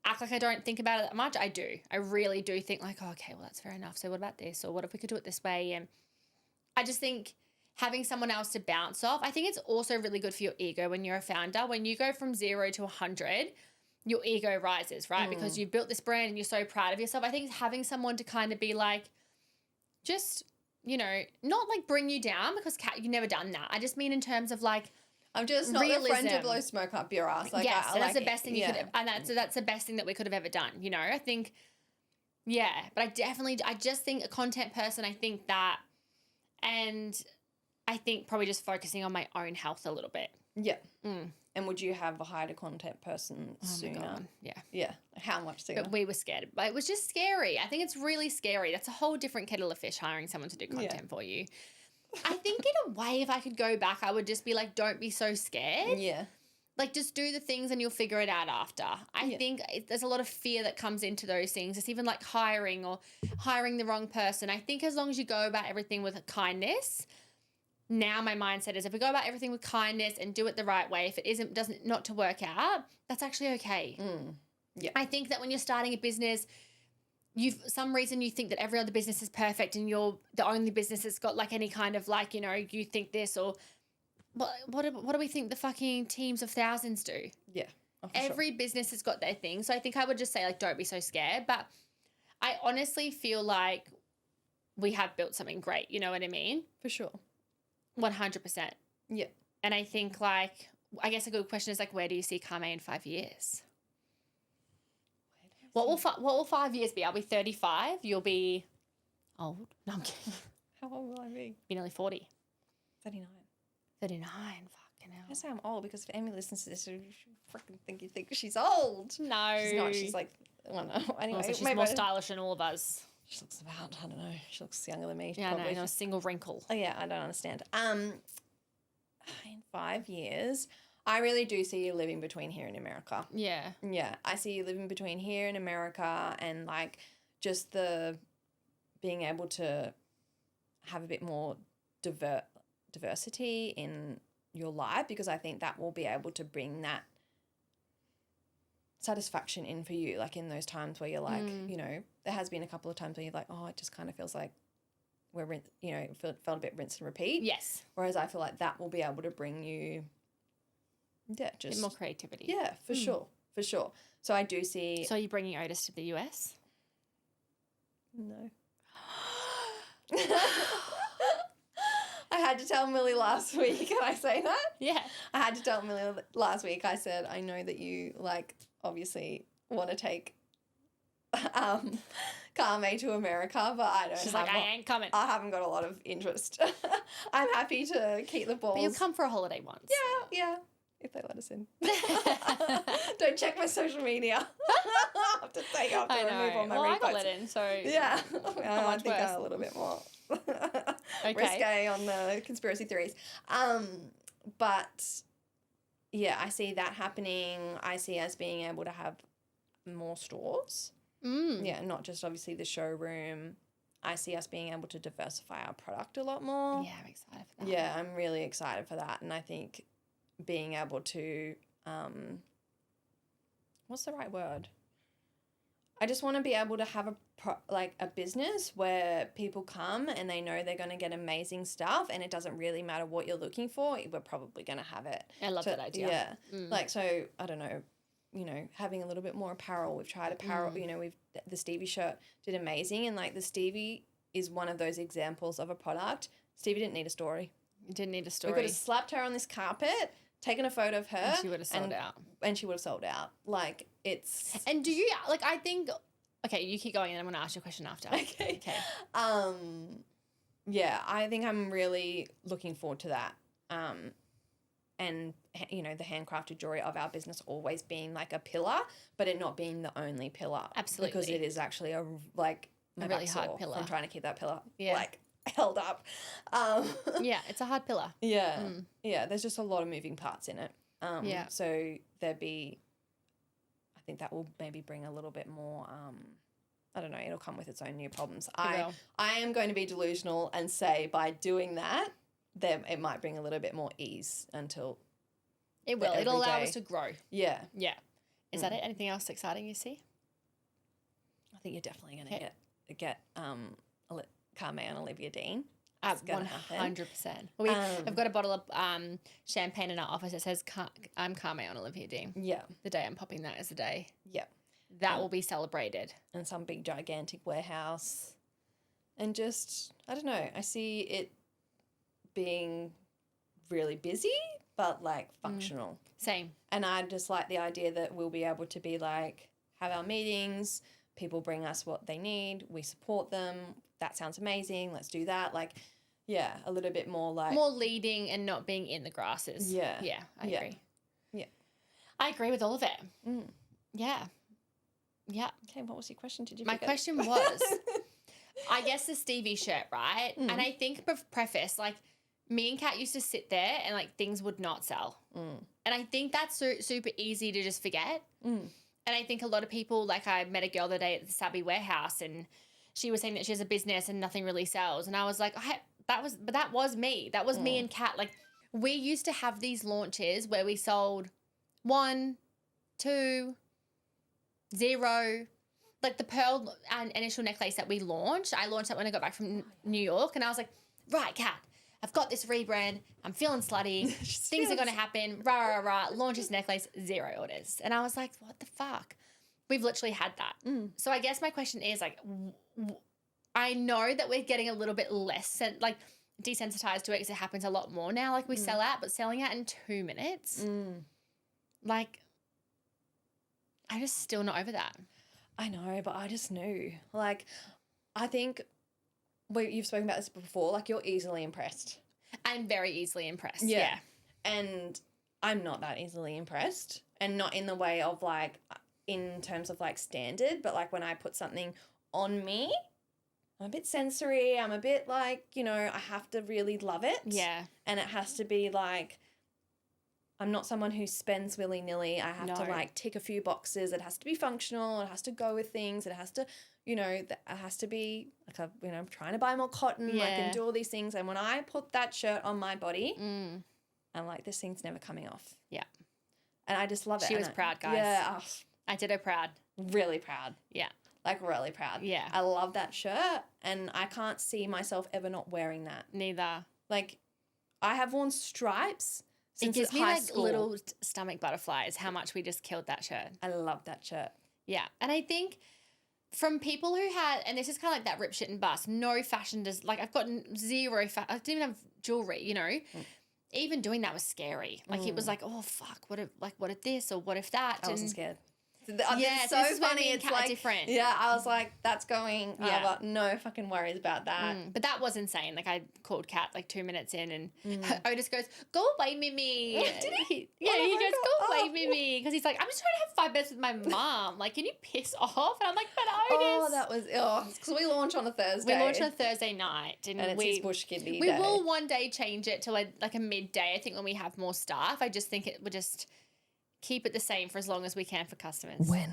act like I don't think about it that much, I do. I really do think like, oh, okay, well, that's fair enough. So what about this? Or what if we could do it this way? And I just think having someone else to bounce off, I think it's also really good for your ego when you're a founder. When you go from 0 to 100, your ego rises, right? Because you've built this brand and you're so proud of yourself. I think having someone to kind of be like, just, you know, not like bring you down, because Kat, you've never done that. I just mean in terms of like, I'm just not the friend to blow smoke up your ass. Like, yes, and that's the best thing you could have, and that's the best thing that we could have ever done, you know? I think, yeah, but I just think a content person, I think that, and I think probably just focusing on my own health a little bit. Yeah. And would you have hired a content person sooner? My God. Yeah. Yeah. How much sooner? But we were scared. But it was just scary. I think it's really scary. That's a whole different kettle of fish, hiring someone to do content for you. I think in a way, if I could go back, I would just be like, don't be so scared. Yeah. Like, just do the things and you'll figure it out after. I think there's a lot of fear that comes into those things. It's even like hiring or hiring the wrong person. I think as long as you go about everything with kindness, now my mindset is if we go about everything with kindness and do it the right way, if it doesn't not to work out, that's actually okay. Yeah. I think that when you're starting a business, some reason you think that every other business is perfect and you're the only business that's got like any kind of like, you know, you think this, or what do we think the fucking teams of thousands do? Yeah. Oh, every business has got their thing. So I think I would just say like, don't be so scared. But I honestly feel like we have built something great. You know what I mean? For sure. 100%. Yeah. And I think like, I guess a good question is like, where do you see Kaarme in 5 years? What will 5 years be? I'll be 35. You'll be old. No, I'm kidding. How old will I be? Be nearly 40. 39. 39. Fucking hell. I say I'm old because if Amy listens to this, she freaking think you think she's old. No. She's not. She's like, I don't know. Anyway. Also, she's more stylish than all of us. She looks about, I don't know. She looks younger than me. Yeah, probably. no, a single wrinkle. Oh, yeah, I don't understand. In 5 years, I really do see you living between here and America. Yeah. Yeah, I see you living between here and America, and like just the being able to have a bit more diversity in your life, because I think that will be able to bring that satisfaction in for you, like in those times where you're like, you know, there has been a couple of times where you're like, oh, it just kind of feels like felt a bit rinse and repeat. Yes. Whereas I feel like that will be able to bring you, just a bit more creativity. Yeah, for sure. So I do see. So are you bringing Otis to the US? No. I had to tell Millie last week. Can I say that? Yeah. I had to tell Millie last week. I said, I know that you, like, obviously want to take Kaarme to America, but I don't. She's like, I ain't coming. I haven't got a lot of interest. I'm happy to keep the balls. But you'll come for a holiday once. Yeah. If they let us in. Don't check my social media. I have to take off to remove all my reposts. I got let in, so yeah. I think worse? I'm a little bit more Okay. risque on the conspiracy theories. But yeah, I see that happening. I see us being able to have more stores. Yeah, not just obviously the showroom. I see us being able to diversify our product a lot more. Yeah, I'm excited for that. Yeah, I'm really excited for that. And I think being able to, what's the right word? I just want to be able to have a business where people come and they know they're going to get amazing stuff, and it doesn't really matter what you're looking for. We're probably going to have it. I love that idea. Yeah. Like, so, I don't know, you know, having a little bit more apparel. We've tried apparel, you know, the Stevie shirt did amazing. And like the Stevie is one of those examples of a product. Stevie didn't need a story. You didn't need a story. We could have slapped her on this carpet, taken a photo of her. And she would have sold out. And she would have sold out. Like, it's... And do you, like, I think... Okay, you keep going and I'm going to ask you a question after. Okay. Yeah, I think I'm really looking forward to that. And, you know, the handcrafted jewelry of our business always being, like, a pillar, but it not being the only pillar. Absolutely. Because it is actually, a really hard pillar. I'm trying to keep that pillar, held up. Yeah, it's a hard pillar. Yeah. Yeah, there's just a lot of moving parts in it. So I think that will maybe bring a little bit more, I don't know, it'll come with its own new problems. I am going to be delusional and say by doing that, then it might bring a little bit more ease until it will. It'll allow us to grow. Yeah. Yeah. Is that it? Anything else exciting you see? I think you're definitely going to get Kaarme and Olivia Dean. 100%. I've got a bottle of champagne in our office that says I'm Kaarme on Olivia Dean. Yeah. The day I'm popping that is the day. Yeah. That will be celebrated. In some big gigantic warehouse. And just, I don't know, I see it being really busy, but like functional. Same. And I just like the idea that we'll be able to be like, have our meetings, people bring us what they need, we support them. That sounds amazing. Let's do that. Like, yeah, a little bit more like... More leading and not being in the grasses. Yeah. Yeah, I agree. Yeah. I agree with all of it. Yeah. Yeah. Okay, what was your question? Did you My question was, I guess the Stevie shirt, right? And I think preface, like, me and Kat used to sit there and, like, things would not sell. And I think that's super easy to just forget. And I think a lot of people, like, I met a girl the other day at the Sabby warehouse and she was saying that she has a business and nothing really sells. And I was like, that was me. That was me and Kat. Like, we used to have these launches where we sold 1, 2, 0. Like the pearl and initial necklace that we launched, I launched that when I got back from New York. And I was like, right, Kat, I've got this rebrand. I'm feeling slutty. Things are going to happen. Launch this necklace, 0 orders. And I was like, what the fuck? We've literally had that. So I guess my question is, like, I know that we're getting a little bit less desensitized to it because it happens a lot more now. Like, we sell out, but selling out in 2 minutes, like, I'm just still not over that. I know, but I just knew. Like, I think you've spoken about this before. Like, you're easily impressed. I'm very easily impressed. Yeah. And I'm not that easily impressed, and not in the way of, like, in terms of, like, standard, but, like, when I put something on me, I'm a bit sensory. I'm a bit, like, you know, I have to really love it. Yeah. And it has to be, like, I'm not someone who spends willy-nilly. I have to, like, tick a few boxes. It has to be functional. It has to go with things. It has to, you know, it has to be, like, I'm trying to buy more cotton. I can do all these things. And when I put that shirt on my body, I'm like, this thing's never coming off. Yeah. And I just love it. She was proud, guys. Yeah. I did her proud. Really proud. Yeah. Like, really proud. Yeah. I love that shirt, and I can't see myself ever not wearing that. Neither. Like, I have worn stripes since it gives me high like school. little stomach butterflies how much we just killed that shirt. I love that shirt. Yeah. And I think from people who had, and this is kind of like that rip shit and bust, no fashion does, like I've got zero, I didn't even have jewelry, you know. Even doing that was scary. Like it was like, oh fuck, what if this or what if that? I wasn't and scared. yeah, It's so this is where funny. me and It's Kat are like different. Yeah, I was like, that's going. Yeah. I've got no fucking worries about that. But that was insane. Like I called Kat like 2 minutes in, and Otis goes, "Go away, Mimi." Did he? Yeah, Oh he my goes, God. "Go away, Mimi," because he's like, "I'm just trying to have 5 minutes with my mom. Like, can you piss off?" And I'm like, "But Otis." Oh, that was because we launch on a Thursday. We launched on a Thursday night, and it's we his bush kidney we day. will one day change it to like a midday. I think when we have more staff, I just think it would just keep it the same for as long as we can for customers. When?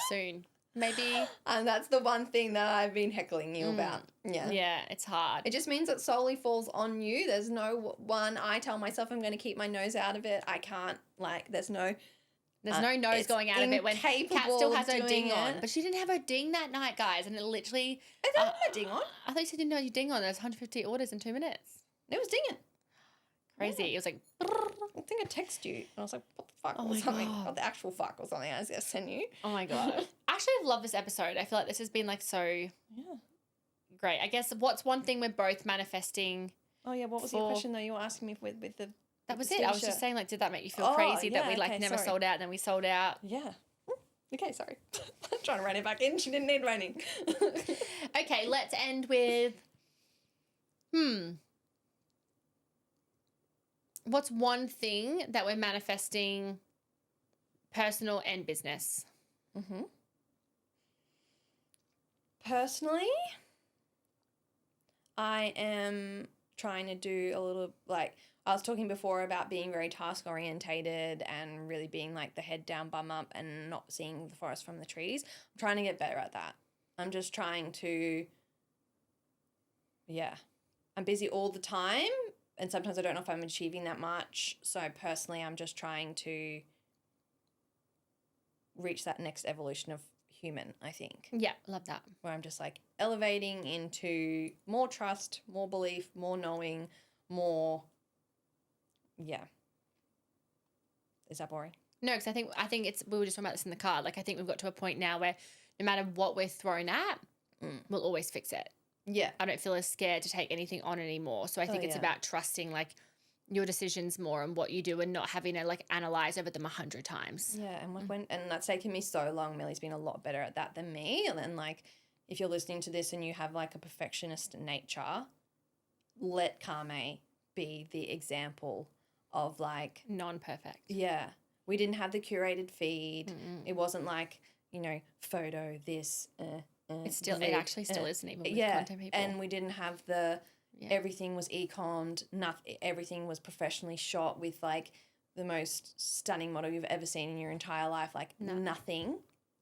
Soon, maybe. And that's the one thing that I've been heckling you about. Yeah. Yeah, it's hard. It just means it solely falls on you. There's no one. I tell myself I'm going to keep my nose out of it. I can't. Like, there's no nose it's going out of it when Kat incapable still has of her doing ding on. it. But she didn't have her ding that night, guys. And it literally... I don't have my ding on. I thought you said you didn't know you ding on. There's 150 orders in 2 minutes. It was dinging. Crazy. Yeah. It was like... I think I texted you. And I was like, what the fuck Oh or my something. God. Or the actual fuck or something I was going to send you. Oh my God. Actually, I love this episode. I feel like this has been like so Yeah. great. I guess what's one thing we're both manifesting... Oh, yeah. What was your question, though? You were asking me with the... That was the it. I was t-shirt. just saying, like, did that make you feel Oh, crazy that yeah, we, like, okay, never sorry. sold out and then we sold out? Yeah. Okay, sorry. I'm trying to rein it back in. She didn't need reining. Okay, let's end with, what's one thing that we're manifesting, personal and business? Personally, I am trying to do a little, like, I was talking before about being very task orientated and really being like the head down, bum up, and not seeing the forest from the trees. I'm trying to get better at that. I'm just trying to, I'm busy all the time, and sometimes I don't know if I'm achieving that much. So personally, I'm just trying to reach that next evolution of human, I think. Yeah, love that. Where I'm just like elevating into more trust, more belief, more knowing, more, Is that boring? No, because I think it's, we were just talking about this in the car. Like, I think we've got to a point now where no matter what we're thrown at, we'll always fix it. Yeah. I don't feel as scared to take anything on anymore. So I think it's about trusting, like, your decisions more and what you do and not having to, like, analyze over them 100 times. Yeah, and like and that's taken me so long. Millie's been a lot better at that than me. And then, like, if you're listening to this and you have, like, a perfectionist nature, let Kaarme be the example of, like... Non-perfect. Yeah. We didn't have the curated feed. It wasn't like, you know, photo this, It's still, vid, it actually still isn't even with content people. And we didn't have the... Everything was e-commed. Everything was professionally shot with, like, the most stunning model you've ever seen in your entire life. Like, nothing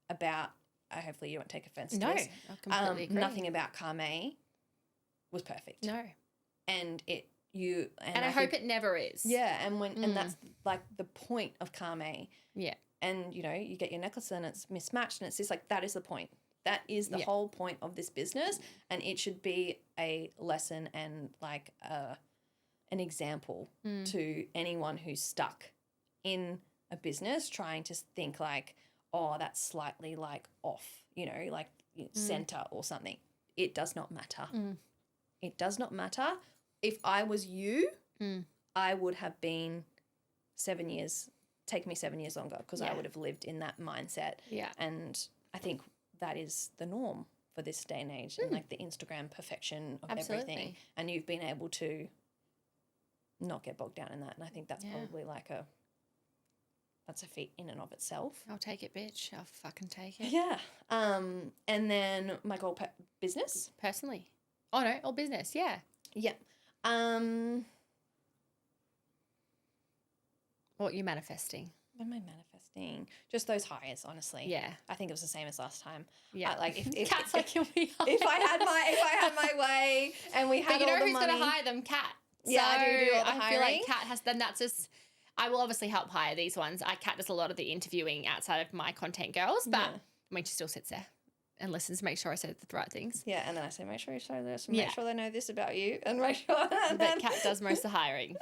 about... hopefully you won't take offense to this. No, I completely agree. Nothing about Kaarme was perfect. No. And I hope it never is. Yeah, and that's, like, the point of Kaarme. Yeah. And, you know, you get your necklace and it's mismatched and it's just like, that is the point. That is the whole point of this business, and it should be a lesson and, like, an example to anyone who's stuck in a business trying to think like, oh, that's slightly, like, off, you know, like center or something. It does not matter. It does not matter. If I was you, I would have been 7 years, take me 7 years longer because I would have lived in that mindset. Yeah. And I think that is the norm for this day and age and, like, the Instagram perfection of everything. And you've been able to not get bogged down in that. And I think that's probably like that's a feat in and of itself. I'll take it, bitch. I'll fucking take it. Yeah. And then my goal business. Personally. Oh, no, or business, yeah. Yeah. What are you manifesting? What am I manifesting? Just those hires, honestly. Yeah. I think it was the same as last time. Yeah. Like if Kat's like, can we hire? if I had my way and we had but you know all the who's money. going to hire them? Kat. Yeah, so I do all the I feel hiring. like Kat has, then that's just, I will obviously help hire these ones. Kat does a lot of the interviewing outside of my content girls, but I mean, she still sits there and listens to make sure I say the right things. Yeah, and then I say, make sure you show this, make sure they know this about you, and make sure. But Kat does most of the hiring.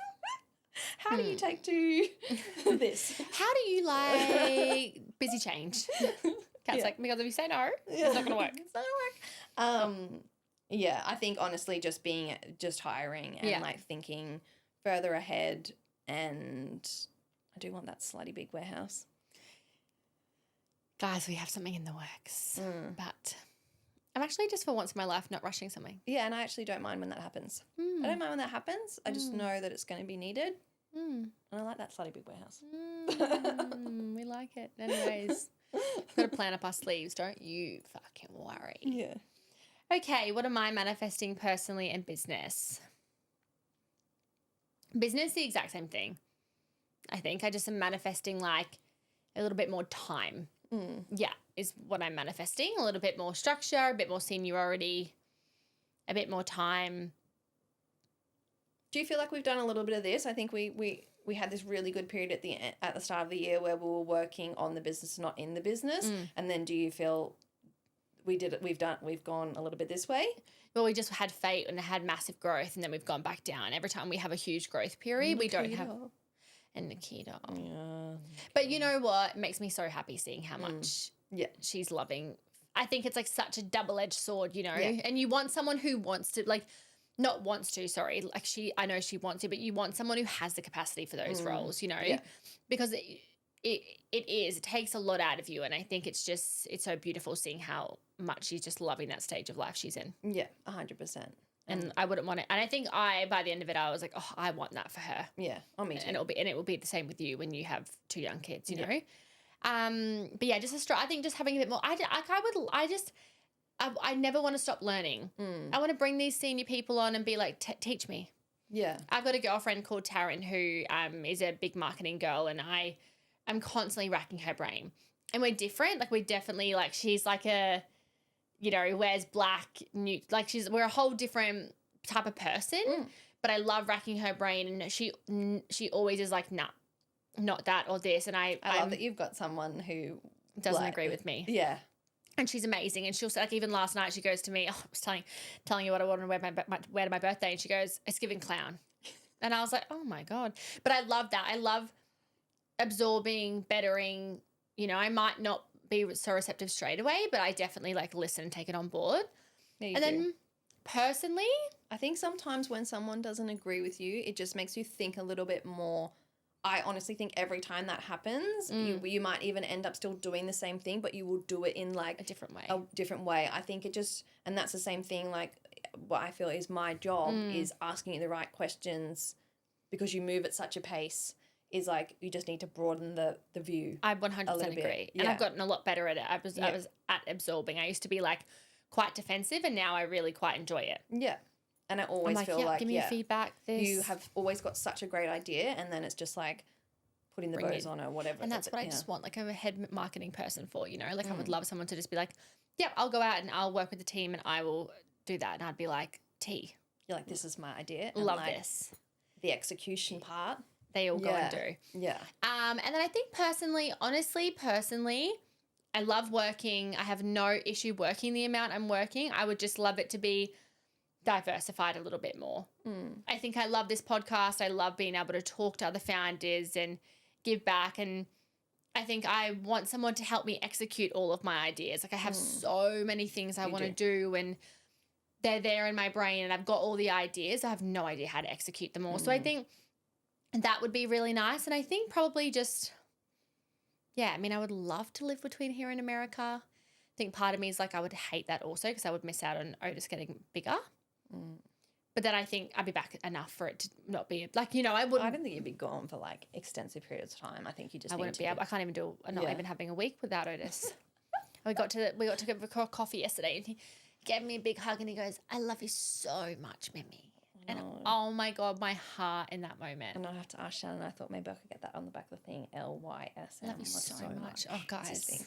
How do you take to this? How do you like busy change? Kat's like, because if you say no, it's not going to work. It's not going to work. Yeah, I think honestly just hiring and like thinking further ahead, and I do want that slutty big warehouse. Guys, we have something in the works, but I'm actually just for once in my life not rushing something. Yeah, and I actually don't mind when that happens. I don't mind when that happens. I just know that it's going to be needed. And I like that slutty big warehouse. We like it. Anyways, we've got a plan up our sleeves. Don't you fucking worry. Yeah. Okay, what am I manifesting personally and business? Business, the exact same thing. I think I just am manifesting like a little bit more time. Yeah, is what I'm manifesting. A little bit more structure, a bit more seniority, a bit more time. Do you feel like we've done a little bit of this? I think we had this really good period at the start of the year where we were working on the business, not in the business. And then do you feel we've gone a little bit this way? Well, we just had fate and had massive growth, and then we've gone back down. Every time we have a huge growth period, we don't have. And Nikita. Yeah. But you know what? It makes me so happy seeing how much she's loving. I think it's like such a double-edged sword, you know? Yeah. And you want someone who wants to, like, not wants to, sorry. Like I know she wants to, but you want someone who has the capacity for those roles, you know? Yeah. Because it takes a lot out of you. And I think it's so beautiful seeing how much she's just loving that stage of life she's in. Yeah, 100%. And I wouldn't want it. And I think by the end of it, I was like, oh, I want that for her. Yeah. Oh, me too. And it will be the same with you when you have 2 young kids, you know? But yeah, I think just having a bit more, I never want to stop learning. I want to bring these senior people on and be like, teach me. Yeah. I've got a girlfriend called Taryn who is a big marketing girl, and I am constantly racking her brain. And we're different. Like, we're definitely like, she's like a, you know, wears black, like we're a whole different type of person, but I love racking her brain, and she always is like, nah, not that or this. And I love that you've got someone who doesn't agree with me. Yeah. And she's amazing. And she'll say, like, even last night she goes to me, I was telling you what I wanted to wear to my birthday. And she goes, it's giving clown. And I was like, oh my God. But I love that. I love absorbing, bettering, you know, I might not be so receptive straight away, but I definitely like listen and take it on board. Yeah, then personally, I think sometimes when someone doesn't agree with you, it just makes you think a little bit more. I honestly think every time that happens, you might even end up still doing the same thing, but you will do it in like a different way. I think and that's the same thing. Like, what I feel is my job is asking you the right questions, because you move at such a pace. Is like, you just need to broaden the view. I 100% agree. And I've gotten a lot better at it. I was at absorbing. I used to be like quite defensive, and now I really quite enjoy it. Yeah. And I always feel like, give me feedback. You have always got such a great idea, and then it's just like putting the bows on or whatever. And that's what I just want, like a head marketing person for, you know? Like, I would love someone to just be like, yep, I'll go out and I'll work with the team and I will do that. And I'd be like, you're like, this is my idea. Love this. The execution part. They all go and do. Yeah. And then I think personally, I love working. I have no issue working the amount I'm working. I would just love it to be diversified a little bit more. I think I love this podcast. I love being able to talk to other founders and give back. And I think I want someone to help me execute all of my ideas. Like, I have so many things I want to do, and they're there in my brain, and I've got all the ideas. I have no idea how to execute them all. So I think that would be really nice. And I think probably just, I mean, I would love to live between here and America. I think part of me is like, I would hate that also, because I would miss out on Otis getting bigger. But then I think I'd be back enough for it to not be like, you know, I wouldn't. I don't think you'd be gone for like extensive periods of time. I think you just. I wouldn't be able. I can't even do. Not even having a week without Otis. we got to go coffee yesterday, and he gave me a big hug, and he goes, "I love you so much, Mimi." And oh my God, my heart in that moment. And I have to ask Shannon. I thought maybe I could get that on the back of the thing. LYSM. Love you so much. Oh, guys.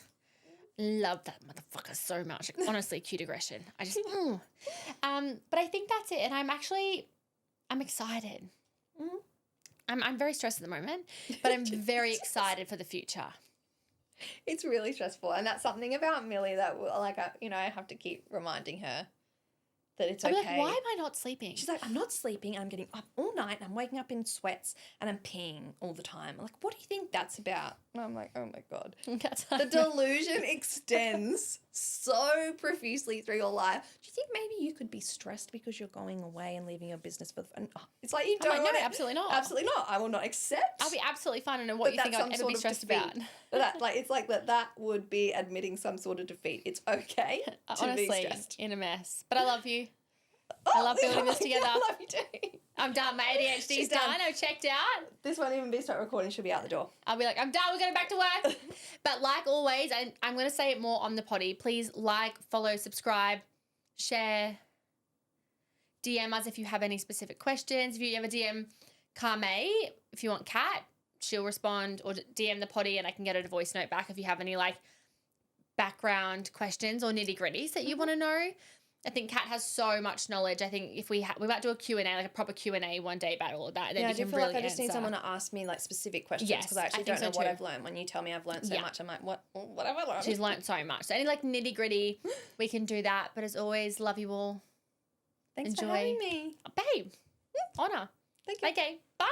Love that motherfucker so much. Honestly, cute aggression. I just, but I think that's it. And I'm excited. I'm very stressed at the moment, but I'm very excited for the future. It's really stressful, and that's something about Millie that, like, I have to keep reminding her that it's okay. Like, why am I not sleeping? She's like, I'm not sleeping. I'm getting up all night. And I'm waking up in sweats, and I'm peeing all the time. I'm like, what do you think that's about? And I'm like, oh my God. The delusion extends so profusely through your life. Do you think maybe you could be stressed because you're going away and leaving your business for the... It's like, you don't want no, absolutely not. Absolutely not. I will not accept. I'll be absolutely fine. I don't know what you think I'd ever be stressed about. It's like that would be admitting some sort of defeat. It's okay to honestly, be stressed. In a mess. But I love you. I love building this together. I love you too. I'm done. My ADHD's done. I've checked out. This won't even be start recording. She'll be out the door. I'll be like, I'm done. We're going back to work. But like always, I'm going to say it more on the potty. Please like, follow, subscribe, share, DM us if you have any specific questions. If you ever DM Kaarme, if you want Kat, she'll respond, or DM the potty and I can get a voice note back if you have any like background questions or nitty gritties that you want to know. I think Kat has so much knowledge. I think if we might do a Q&A, like a proper Q&A one day about all of that. Yeah, I do feel like I just need someone to ask me like specific questions because I actually don't know what I've learned. When you tell me I've learned so much, I'm like, what have I learned? She's learned so much. So any like nitty gritty, we can do that. But as always, love you all. Thanks for having me. Babe, honour. Thank you. Okay, bye.